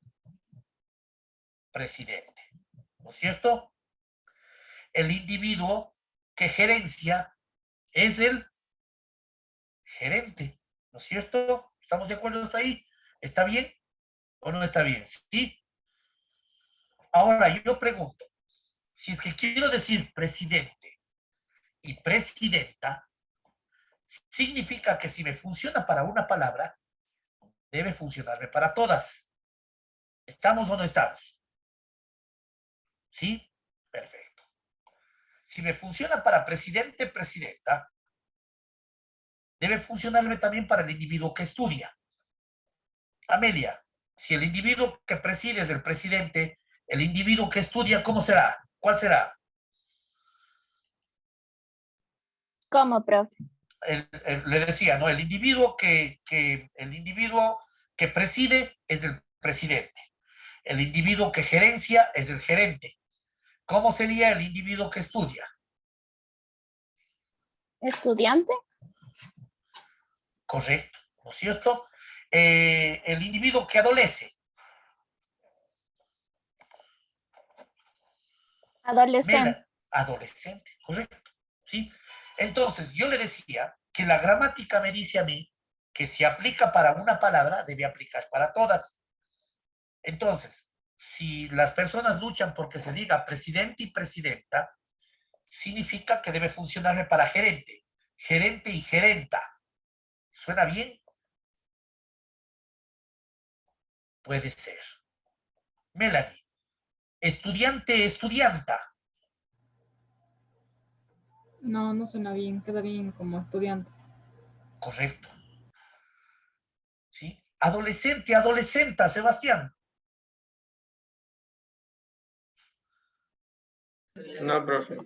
presidente. ¿No es cierto? El individuo que gerencia es el gerente. ¿No es cierto? ¿Estamos de acuerdo hasta ahí? ¿Está bien o no está bien? ¿Sí? Ahora, yo pregunto, si es que quiero decir presidente y presidenta, significa que si me funciona para una palabra, debe funcionarme para todas. ¿Estamos o no estamos? ¿Sí? Perfecto. Si me funciona para presidente, presidenta, debe funcionarme también para el individuo que estudia. Amelia, si el individuo que preside es el presidente, el individuo que estudia, ¿cómo será? ¿Cuál será? ¿Cómo, profe? Le decía, ¿no? El individuo que preside es el presidente. El individuo que gerencia es el gerente. ¿Cómo sería el individuo que estudia? ¿Estudiante? Correcto, ¿no es cierto? El individuo que adolece. Adolescente. Adolescente, correcto, ¿sí? Entonces, yo le decía que la gramática me dice a mí que si aplica para una palabra, debe aplicar para todas. Entonces, si las personas luchan porque se diga presidente y presidenta, significa que debe funcionarme para gerente. Gerente y gerenta. ¿Suena bien? Puede ser. Melanie. Estudiante, estudianta. No, no suena bien, queda bien como estudiante. Correcto. ¿Sí? Adolescente, adolescenta, Sebastián. No, profe.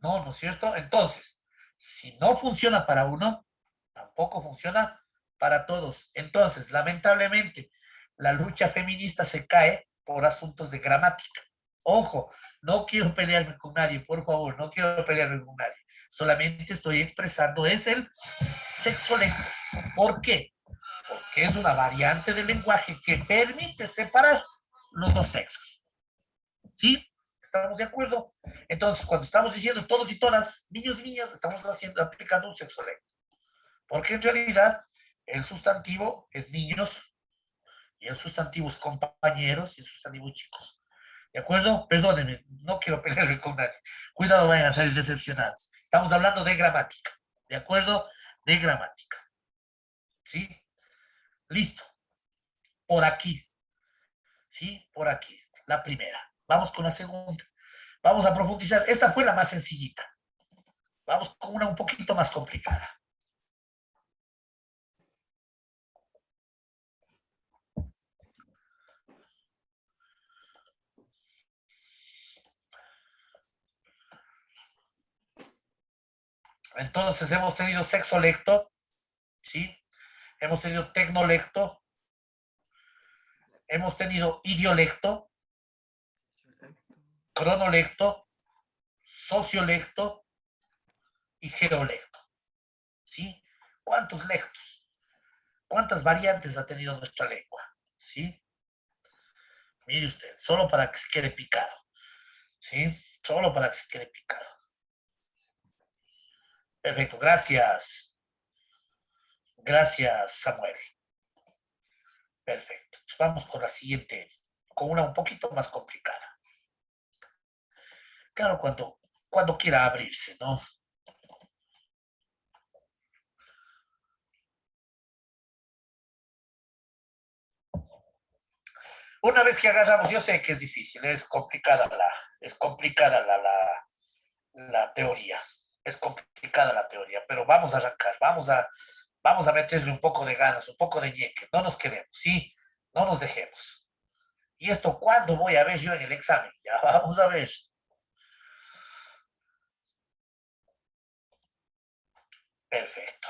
No, ¿no es cierto? Entonces, si no funciona para uno, tampoco funciona para todos. Entonces, lamentablemente, la lucha feminista se cae por asuntos de gramática. Ojo, no quiero pelearme con nadie, por favor, no quiero pelearme con nadie. Solamente estoy expresando, es el sexolecto. ¿Por qué? Porque es una variante del lenguaje que permite separar los dos sexos. ¿Sí? ¿Estamos de acuerdo? Entonces, cuando estamos diciendo todos y todas, niños y niñas, estamos aplicando un sexolecto. Porque en realidad el sustantivo es niños y el sustantivo es compañeros y el sustantivo chicos. ¿De acuerdo? Perdónenme, no quiero pelearme con nadie. Cuidado, vayan a salir decepcionados. Estamos hablando de gramática. ¿De acuerdo? De gramática. ¿Sí? Listo. Por aquí. ¿Sí? Por aquí. La primera. Vamos con la segunda. Vamos a profundizar. Esta fue la más sencillita. Vamos con una un poquito más complicada. Entonces hemos tenido sexolecto, ¿sí? Hemos tenido tecnolecto, hemos tenido idiolecto, cronolecto, sociolecto y geolecto, ¿sí? ¿Cuántos lectos? ¿Cuántas variantes ha tenido nuestra lengua? ¿Sí? Mire usted, solo para que se quede picado, ¿sí? Solo para que se quede picado. Perfecto, gracias. Gracias, Samuel. Perfecto. Vamos con la siguiente, con una un poquito más complicada. Claro, cuando quiera abrirse, ¿no? Una vez que agarramos, yo sé que es difícil, es complicada la teoría. Es complicada la teoría, pero vamos a arrancar, vamos a meterle un poco de ganas, un poco de ñeque. No nos quedemos, ¿sí? No nos dejemos. ¿Y esto cuándo voy a ver yo en el examen? Ya vamos a ver. Perfecto.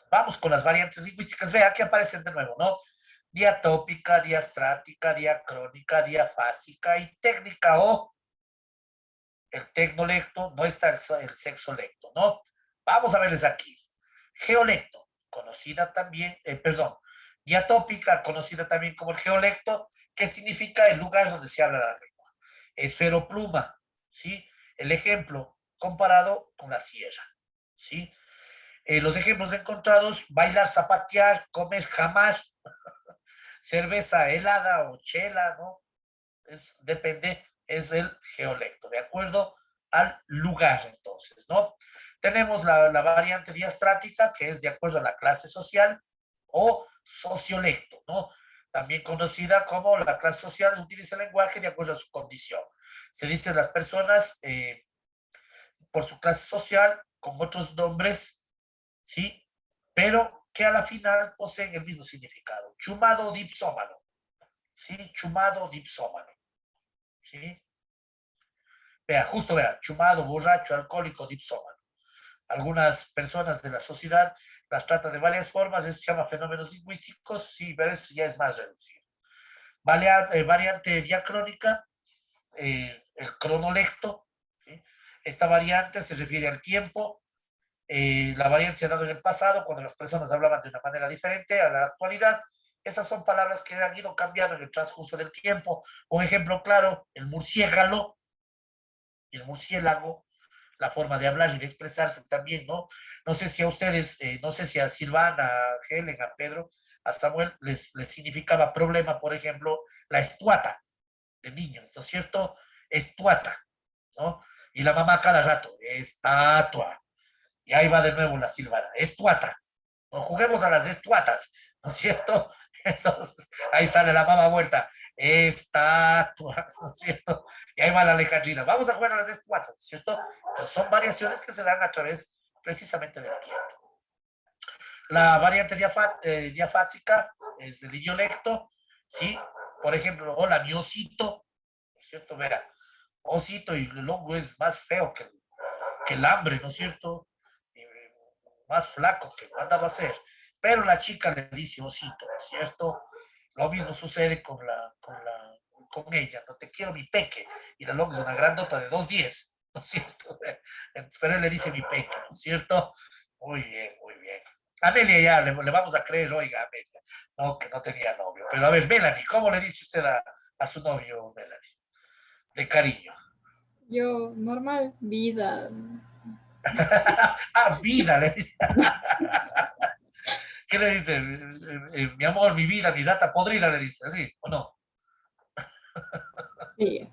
Vamos con las variantes lingüísticas. Vea, aquí aparecen de nuevo, ¿no? Diatópica, diastrática, diacrónica, diafásica y técnica o el tecnolecto, no está el sexolecto, ¿no? Vamos a verles aquí. Geolecto, conocida también, perdón, diatópica, conocida también como el geolecto, que significa el lugar donde se habla la lengua. Esferopluma, ¿sí? El ejemplo comparado con la sierra, ¿sí? Los ejemplos encontrados, bailar, zapatear, comer jamás, cerveza helada o chela, ¿no? Depende, es el geolecto, de acuerdo al lugar, entonces, ¿no? Tenemos la variante diastrática, que es de acuerdo a la clase social, o sociolecto, ¿no? También conocida como la clase social, utiliza el lenguaje de acuerdo a su condición. Se dice las personas por su clase social, con otros nombres, ¿sí? Pero que a la final poseen el mismo significado. Chumado, dipsómano. ¿Sí? Chumado, dipsómano. ¿Sí? Vea, justo vea, chumado, borracho, alcohólico, dipsómano. Algunas personas de la sociedad las tratan de varias formas, eso se llama fenómenos lingüísticos, sí, pero eso ya es más reducido. Variante diacrónica, el cronolecto, ¿sí? Esta variante se refiere al tiempo. La variante se ha dado en el pasado, cuando las personas hablaban de una manera diferente a la actualidad. Esas son palabras que han ido cambiando en el transcurso del tiempo. Un ejemplo claro, el murciélago, la forma de hablar y de expresarse también, ¿no? No sé si a ustedes, no sé si a Silvana, a Helen, a Pedro, a Samuel, les significaba problema, por ejemplo, la estuata de niños, ¿no es cierto? Estuata, ¿no? Y la mamá cada rato, estatua. Y ahí va de nuevo la Silvana, estuata. No juguemos a las estuatas, ¿no es cierto? Entonces, ahí sale la mamá vuelta, estatua, ¿no es cierto? Y ahí va la Alejandrina, vamos a jugar a las estuatas, ¿no es cierto? Entonces, son variaciones que se dan a través precisamente del tiempo. La variante diafásica es el idiolecto, ¿sí? Por ejemplo, hola, mi osito, ¿no es cierto? Verá, osito y el hongo es más feo que el hambre, ¿no es cierto? Más flaco que lo han dado a hacer. Pero la chica le dice osito, ¿no es cierto? Lo mismo sucede con ella, no te quiero mi peque. Y la loca es una grandota de 2'10", ¿no es cierto? Pero él le dice mi peque, ¿no es cierto? Muy bien, muy bien. Amelia ya, le vamos a creer, oiga, Amelia. No, que no tenía novio. Pero a ver, Melanie, ¿cómo le dice usted a su novio, Melanie? De cariño. Yo, normal, vida. Ah, vida, le dice. ¿Qué le dice? Mi amor, mi vida, mi rata podrida, le dice, ¿así o no? Sí.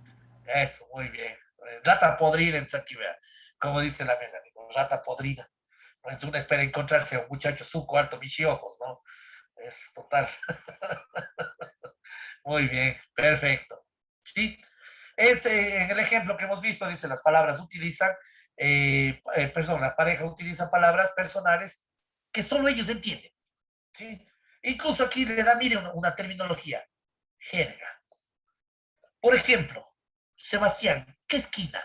Eso, muy bien. Rata podrida en Saquibea, como dice la Melanie, rata podrida. Pues uno espera encontrarse a un muchacho suco, alto, michiojos, ¿no? Es total. Muy bien, perfecto. ¿Sí? En el ejemplo que hemos visto, dice, las palabras utilizan, perdón, la pareja utiliza palabras personales que solo ellos entienden. ¿Sí? Incluso aquí le da, mire, una terminología, jerga. Por ejemplo, Sebastián, ¿qué es quina?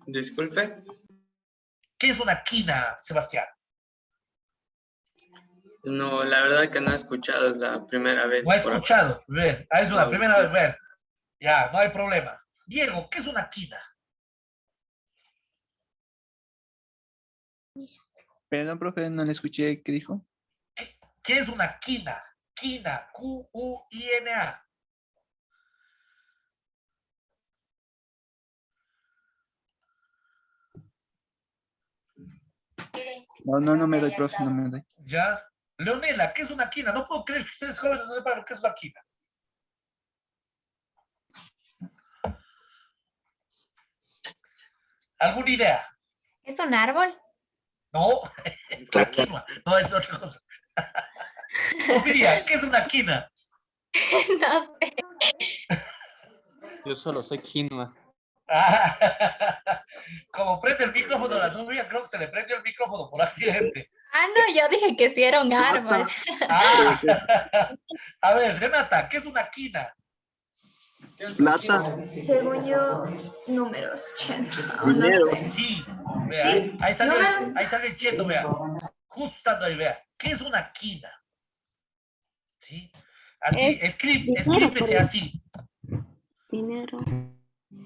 Disculpe. ¿Qué es una quina, Sebastián? No, la verdad que no he escuchado, es la primera vez. No he escuchado, ver, es la primera vez, ver. Ya, no hay problema. Diego, ¿qué es una quina? Perdón, profe, no le escuché. ¿Qué dijo? ¿Qué es una quina? Quina, Q-U-I-N-A. No me doy, profe, no me doy. ¿Ya? Leonela, ¿qué es una quina? No puedo creer que ustedes jóvenes no sepan lo que es una quina. ¿Alguna idea? ¿Es un árbol? No, es la quinoa. No, es otra cosa. Sofía, ¿qué es una quina? No sé. Yo solo soy quinoa. Como prende el micrófono a la Sofía, creo que se le prende el micrófono por accidente. Ah, no, yo dije que sí era un árbol. A ver, Renata, ¿qué es una quina? Plata. Según yo, números, cheto. Dinero. No sé. Sí, vea, ¿Sí? ahí sale, ¿Números? ahí sale el cheto, vea. Justo estando ahí, vea. ¿Qué es una quina? ¿Sí? Así, escríbese así. Dinero.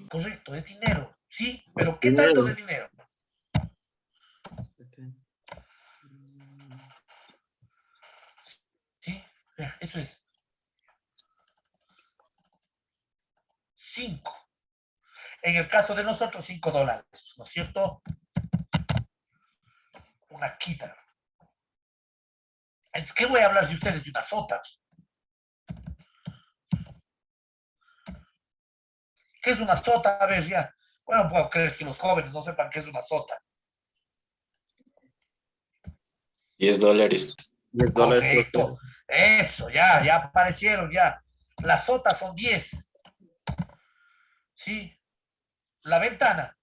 Correcto, es dinero. Sí, pero ¿qué tanto de dinero? Sí, vea, eso es. 5. En el caso de nosotros, $5, ¿no es cierto? Una quina. Entonces, ¿qué voy a hablar de ustedes de una sota? ¿Qué es una sota? A ver, ya. Bueno, no puedo creer que los jóvenes no sepan qué es una sota. $10. Correcto. Eso, ya aparecieron, ya. Las sotas son 10. Sí. La ventana.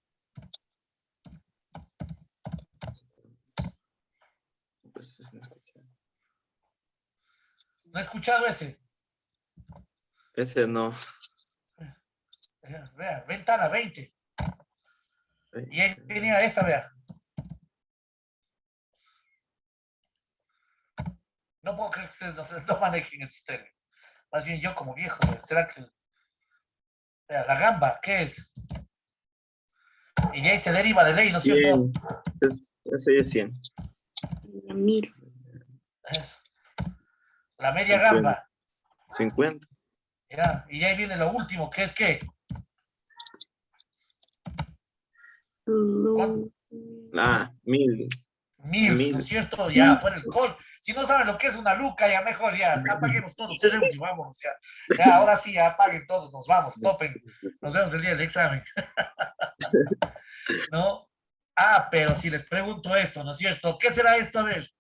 Pues, no escuché. ¿No he escuchado ese? Ese no. Vea, ventana 20. Y ahí venía esta, vea. No puedo creer que ustedes no manejen esos términos. Más bien yo como viejo, ¿será que... Vea, la gamba, ¿qué es? Y de ahí se deriva de ley, ¿no es cierto? Eso ya es 100. Mil. La media 50. gamba. 50. Ya, y de ahí viene lo último, que es ¿qué? Ah, 1000. Mil, ¿no es cierto? Ya, fuera el col. Si no saben lo que es una luca, ya mejor ya, apaguemos todos, cerremos y vamos. Ya, ahora sí, ya apaguen todos, nos vamos, topen. Nos vemos el día del examen. ¿No? Ah, pero si les pregunto esto, ¿no es cierto? ¿Qué será esto? A ver.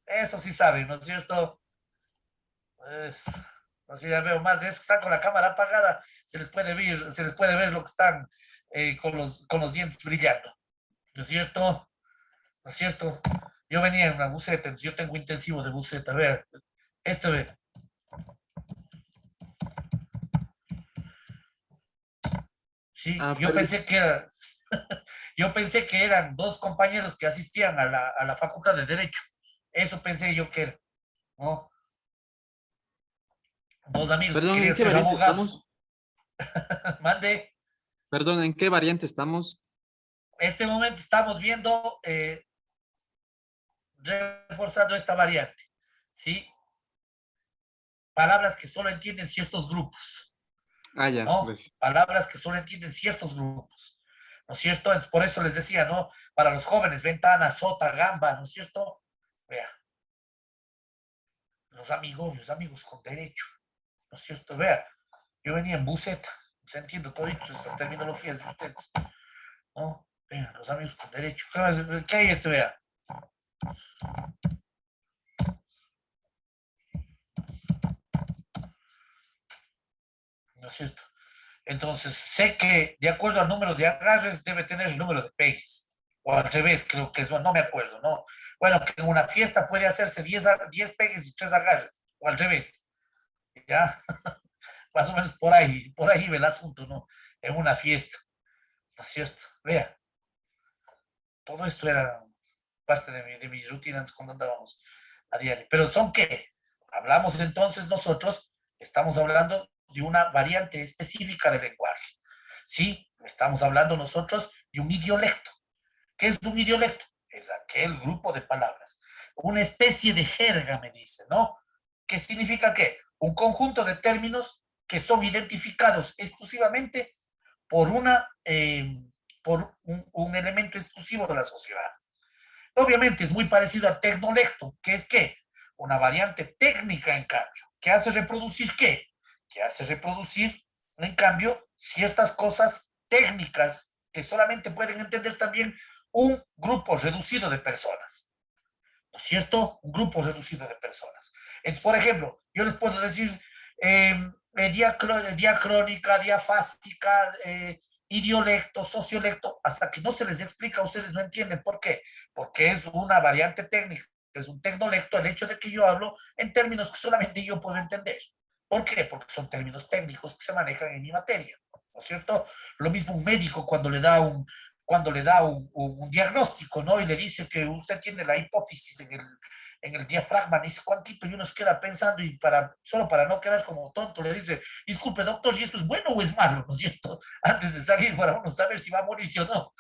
Eso sí saben, ¿no es cierto? No sé, ya veo más de eso, están con la cámara apagada, se les puede ver lo que están con los dientes brillando. ¿No es cierto? ¿No es cierto? Yo venía en una buceta, yo tengo intensivo de buceta. A ver, ve. Sí, yo pensé que era, yo pensé que eran dos compañeros que asistían a la Facultad de Derecho. Eso pensé yo que era, ¿no? Dos amigos Perdón, que ¿en querían qué ser variante abogados. estamos? Mande. Perdón, ¿en qué variante estamos? Este momento estamos viendo, reforzando esta variante, ¿sí? Palabras que solo entienden ciertos grupos. Ah, ya. ¿No? Pues. Palabras que solo entienden ciertos grupos. ¿No es cierto? Entonces, por eso les decía, ¿no? Para los jóvenes, ventana, sota, gamba, ¿no es cierto? Vea. Los amigos con derecho. ¿No es cierto? Vea. Yo venía en buceta. Se entiende todo esto, estas terminologías de ustedes. ¿No? Vean, los amigos con derecho. ¿Qué hay esto? Vea. ¿No es cierto? Entonces, sé que de acuerdo al número de agarres debe tener el número de pegues. O al revés, creo que es, no me acuerdo, ¿no? Bueno, que en una fiesta puede hacerse 10 pegues y 3 agarres. O al revés. ¿Ya? Más o menos por ahí va el asunto, ¿no? En una fiesta. ¿No es cierto? Vea. Todo esto era parte de mi rutina antes cuando andábamos a diario. Pero ¿son qué? Hablamos entonces nosotros, estamos hablando de una variante específica del lenguaje. Sí, estamos hablando nosotros de un idiolecto. ¿Qué es un idiolecto? Es aquel grupo de palabras. Una especie de jerga, me dice, ¿no? ¿Qué significa qué? Un conjunto de términos que son identificados exclusivamente por, por un elemento exclusivo de la sociedad. Obviamente es muy parecido al tecnolecto, que es ¿qué? Una variante técnica, en cambio, que hace reproducir ¿qué? Que hace reproducir, en cambio, ciertas cosas técnicas que solamente pueden entender también un grupo reducido de personas. ¿No es cierto? Un grupo reducido de personas. Entonces, por ejemplo, yo les puedo decir diacrónica, diafástica, idiolecto, sociolecto, hasta que no se les explica, ustedes no entienden por qué. Porque es una variante técnica, es un tecnolecto, el hecho de que yo hablo en términos que solamente yo puedo entender. ¿Por qué? Porque son términos técnicos que se manejan en mi materia, ¿no es cierto? Lo mismo un médico cuando le da un diagnóstico, ¿no? Y le dice que usted tiene la hipófisis en el diafragma, dice cuantito, y uno se queda pensando y solo para no quedar como tonto le dice, disculpe doctor, ¿y eso es bueno o es malo? ¿No es cierto? Antes de salir para uno saber si va a morir o no.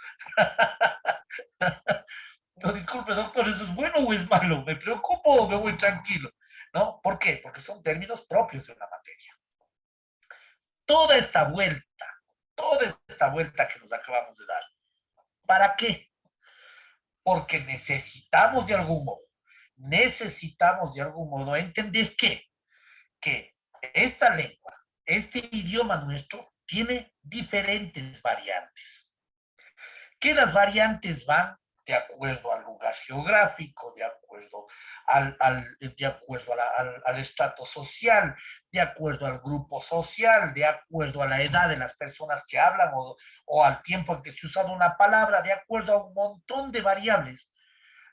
No, disculpe doctor, ¿eso es bueno o es malo? ¿Me preocupo o me voy tranquilo? ¿No? ¿Por qué? Porque son términos propios de una materia. Toda esta vuelta que nos acabamos de dar, ¿para qué? Porque necesitamos de algún modo entender que esta lengua, este idioma nuestro, tiene diferentes variantes. Que las variantes van de acuerdo al lugar geográfico, de acuerdo al estrato social, de acuerdo al grupo social, de acuerdo a la edad de las personas que hablan o al tiempo en que se ha usado una palabra, de acuerdo a un montón de variables.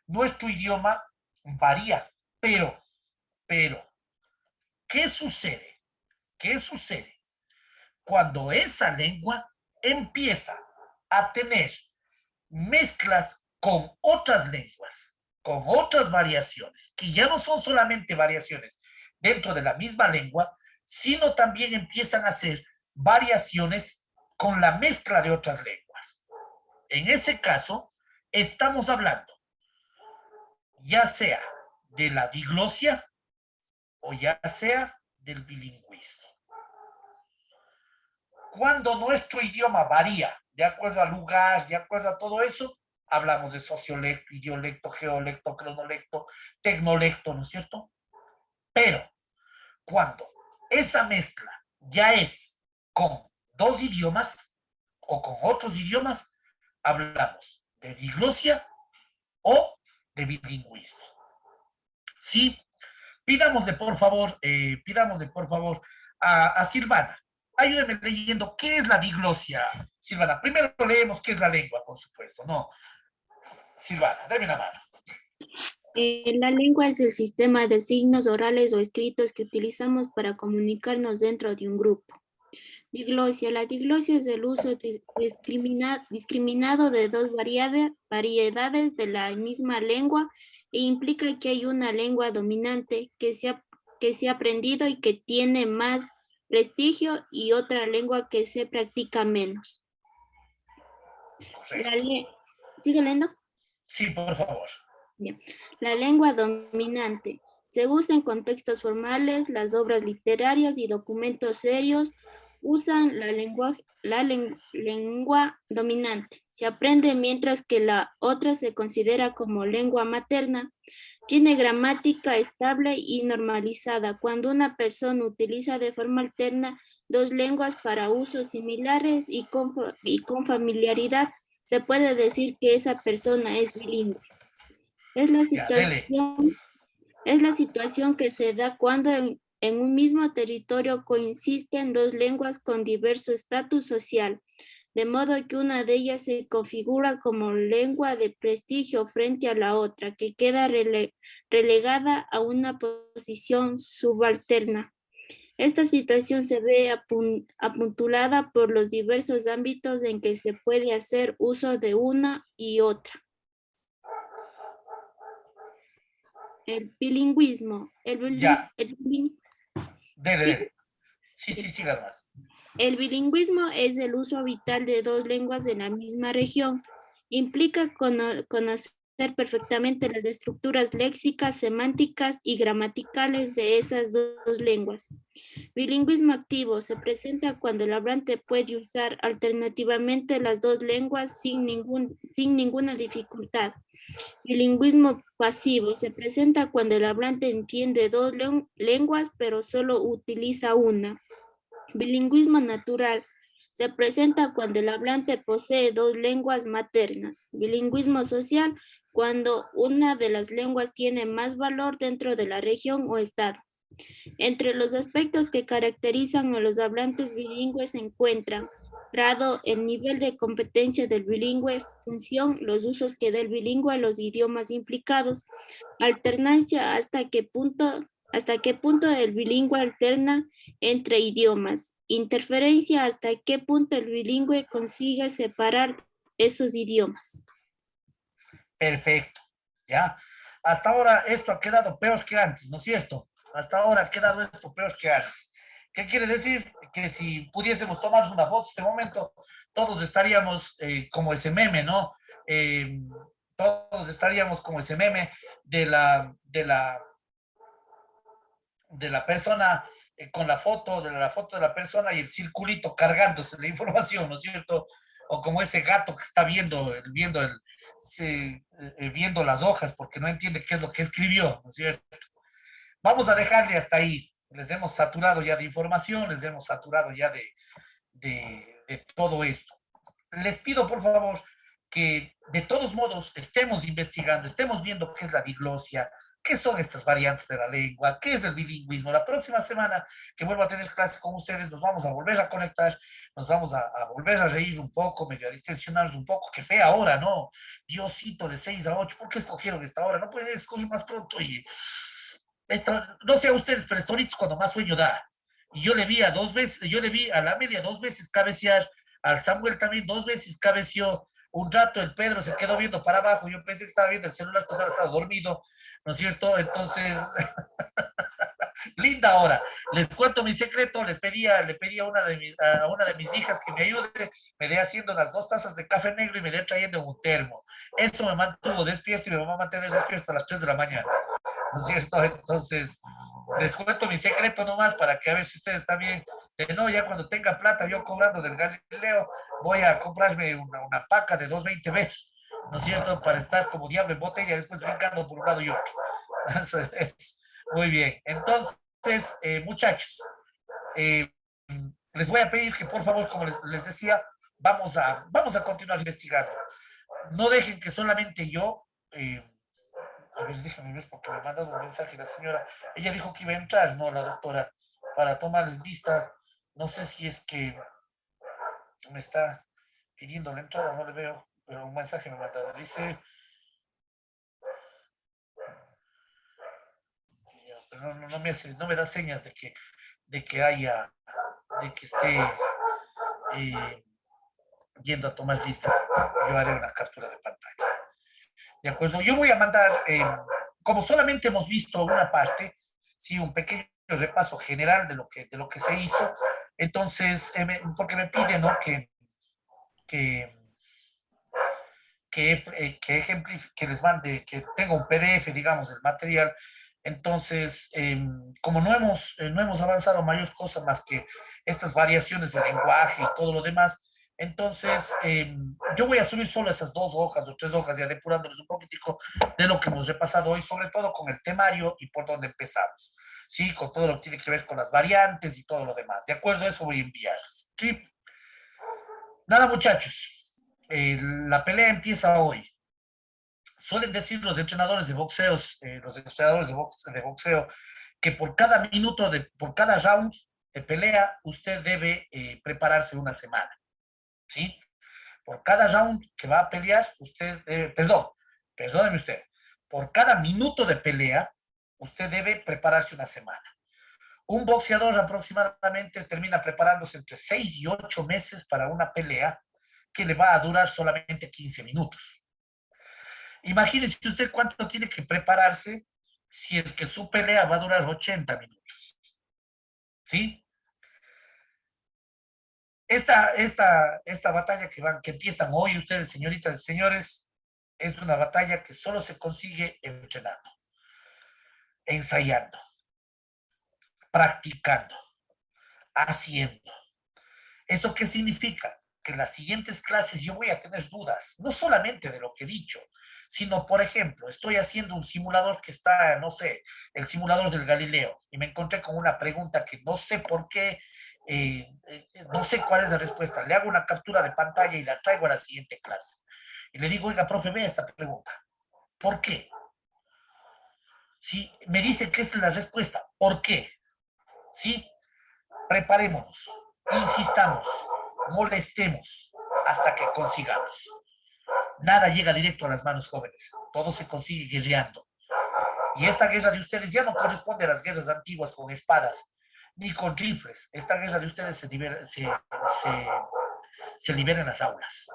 nuestro idioma varía, pero, ¿qué sucede? ¿Qué sucede? Cuando esa lengua empieza a tener mezclas con otras lenguas, con otras variaciones, que ya no son solamente variaciones dentro de la misma lengua, sino también empiezan a ser variaciones con la mezcla de otras lenguas. En ese caso, estamos hablando ya sea de la diglosia o ya sea del bilingüismo. Cuando nuestro idioma varía de acuerdo al lugar, de acuerdo a todo eso, hablamos de sociolecto, idiolecto, geolecto, cronolecto, tecnolecto, ¿no es cierto? Pero cuando esa mezcla ya es con dos idiomas o con otros idiomas, hablamos de diglosia o de bilingüismo. Sí, pidámosle por favor a Silvana. Ayúdeme leyendo qué es la diglosia, Silvana. Primero leemos qué es la lengua, por supuesto, ¿no? Silvana, dame una mano. La lengua es el sistema de signos orales o escritos que utilizamos para comunicarnos dentro de un grupo. Diglosia. La diglosia es el uso discriminado de dos variedades de la misma lengua e implica que hay una lengua dominante que se ha aprendido y que tiene más prestigio y otra lengua que se practica menos. ¿Sigue leyendo? Sí, por favor. Bien. La lengua dominante se usa en contextos formales, las obras literarias y documentos serios usan la lengua dominante. Se aprende mientras que la otra se considera como lengua materna. Tiene gramática estable y normalizada. Cuando una persona utiliza de forma alterna dos lenguas para usos similares y con familiaridad, se puede decir que esa persona es bilingüe. Es la situación que se da cuando en un mismo territorio coinciden dos lenguas con diverso estatus social, de modo que una de ellas se configura como lengua de prestigio frente a la otra, que queda relegada a una posición subalterna. Esta situación se ve apuntalada por los diversos ámbitos en que se puede hacer uso de una y otra. El bilingüismo. Sí, sigas más. El bilingüismo es el uso vital de dos lenguas de la misma región. Implica conocer perfectamente las estructuras léxicas, semánticas y gramaticales de esas dos lenguas. Bilingüismo activo se presenta cuando el hablante puede usar alternativamente las dos lenguas sin ninguna dificultad. Bilingüismo pasivo se presenta cuando el hablante entiende dos lenguas pero solo utiliza una. Bilingüismo natural se presenta cuando el hablante posee dos lenguas maternas. Bilingüismo social cuando una de las lenguas tiene más valor dentro de la región o estado. Entre los aspectos que caracterizan a los hablantes bilingües se encuentran grado, el nivel de competencia del bilingüe, función, los usos que da el bilingüe a los idiomas implicados, alternancia, hasta qué punto el bilingüe alterna entre idiomas, interferencia, hasta qué punto el bilingüe consigue separar esos idiomas. Perfecto, ¿ya? Hasta ahora esto ha quedado peor que antes, ¿no es cierto? Hasta ahora ha quedado esto peor que antes. ¿Qué quiere decir? Que si pudiésemos tomarnos una foto en este momento, todos estaríamos como ese meme, ¿no? Todos estaríamos como ese meme de la persona con la foto de la persona y el circulito cargándose la información, ¿no es cierto? O como ese gato que está viendo las hojas porque no entiende qué es lo que escribió, ¿no es cierto? Vamos a dejarle hasta ahí. Les hemos saturado ya de información, les hemos saturado ya de todo esto. Les pido, por favor, que de todos modos estemos investigando, estemos viendo qué es la diglosia, ¿Qué son estas variantes de la lengua? ¿Qué es el bilingüismo? La próxima semana que vuelva a tener clases con ustedes, nos vamos a volver a conectar, nos vamos a volver a reír un poco, medio a distensionarnos un poco. Qué fea hora, ¿no? Diosito, de 6 a 8, ¿por qué escogieron esta hora? No pueden escoger más pronto, oye. No sé a ustedes, pero esto ahorita es cuando más sueño da. Y yo le vi a la Amelia 2 veces cabecear, al Samuel también 2 veces cabeció. Un rato el Pedro se quedó viendo para abajo, yo pensé que estaba viendo el celular, pero estaba dormido, ¿no es cierto? Entonces, linda hora. Les cuento mi secreto, le pedí a una de mis hijas que me ayude, me dé haciendo las 2 tazas de café negro y me dé trayendo un termo. Eso me mantuvo despierto y me va a mantener despierto hasta las 3 de la mañana, ¿no es cierto? Entonces, les cuento mi secreto nomás para que a ver si ustedes también, no, ya cuando tenga plata, yo cobrando del Galileo, voy a comprarme una paca de 220B, ¿no es cierto? Para estar como diablo en botella, después brincando por un lado y otro. Eso es. Muy bien. Entonces, muchachos, les voy a pedir que por favor, como les decía, vamos a continuar investigando. No dejen que solamente yo, a ver, déjame ver porque me ha mandado un mensaje la señora. Ella dijo que iba a entrar, ¿no? La doctora, para tomarles lista. No sé si es que me está pidiendo la entrada, no le veo, pero un mensaje me ha mandado. Dice, pero no me da señas de que esté yendo a tomar lista. Yo haré una captura de pantalla. De acuerdo, yo voy a mandar, como solamente hemos visto una parte, sí, un pequeño repaso general de lo que se hizo. Entonces, porque me piden, ¿no? que les mande, que tenga un PDF, digamos, del material. Entonces, como no hemos avanzado mayor cosa más que estas variaciones de lenguaje y todo lo demás, entonces yo voy a subir solo esas 2 hojas o 3 hojas, ya depurándoles un poquitico de lo que hemos repasado hoy, sobre todo con el temario y por dónde empezamos. Sí, con todo lo que tiene que ver con las variantes y todo lo demás. De acuerdo, eso voy a enviarles. Sí. Nada, muchachos. La pelea empieza hoy. Suelen decir los entrenadores de boxeo, que por cada minuto, por cada round de pelea, usted debe prepararse una semana. ¿Sí? Por cada round que va a pelear, usted debe, perdóneme usted, por cada minuto de pelea, usted debe prepararse una semana. Un boxeador aproximadamente termina preparándose entre 6 y 8 meses para una pelea que le va a durar solamente 15 minutos. Imagínese usted cuánto tiene que prepararse si es que su pelea va a durar 80 minutos. ¿Sí? Esta batalla que empiezan hoy ustedes, señoritas y señores, es una batalla que solo se consigue entrenando, ensayando, practicando, haciendo. ¿Eso qué significa? Que en las siguientes clases yo voy a tener dudas, no solamente de lo que he dicho, sino, por ejemplo, estoy haciendo un simulador que está, no sé, el simulador del Galileo, y me encontré con una pregunta que no sé por qué, no sé cuál es la respuesta. Le hago una captura de pantalla y la traigo a la siguiente clase. Y le digo, oiga, profe, vea esta pregunta. ¿Por qué? ¿Sí? Me dice que esta es la respuesta. ¿Por qué? ¿Sí? Preparémonos, insistamos, molestemos hasta que consigamos. Nada llega directo a las manos jóvenes. Todo se consigue guerreando. Y esta guerra de ustedes ya no corresponde a las guerras antiguas con espadas, ni con rifles. Esta guerra de ustedes se libera en las aulas.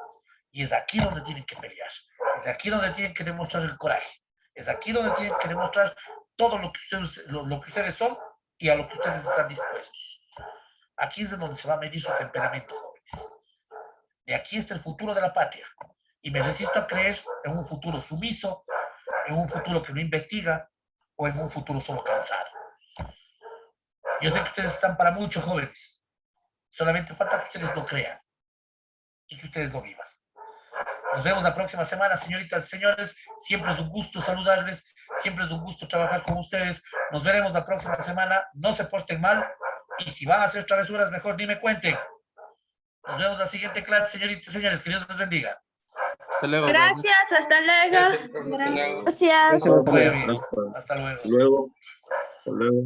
Y es aquí donde tienen que pelear. Es aquí donde tienen que demostrar el coraje. Es aquí donde tienen que demostrar todo lo que ustedes son y a lo que ustedes están dispuestos. Aquí es donde se va a medir su temperamento, jóvenes. De aquí está el futuro de la patria. Y me resisto a creer en un futuro sumiso, en un futuro que no investiga o en un futuro solo cansado. Yo sé que ustedes están para mucho, jóvenes. Solamente falta que ustedes lo crean y que ustedes lo vivan. Nos vemos la próxima semana, señoritas y señores. Siempre es un gusto saludarles. Siempre es un gusto trabajar con ustedes. Nos veremos la próxima semana. No se porten mal. Y si van a hacer travesuras, mejor ni me cuenten. Nos vemos en la siguiente clase, señoritas y señores. Que Dios les bendiga. Hasta luego. Gracias, hasta luego. Gracias. Hasta luego. Luego. Hasta luego.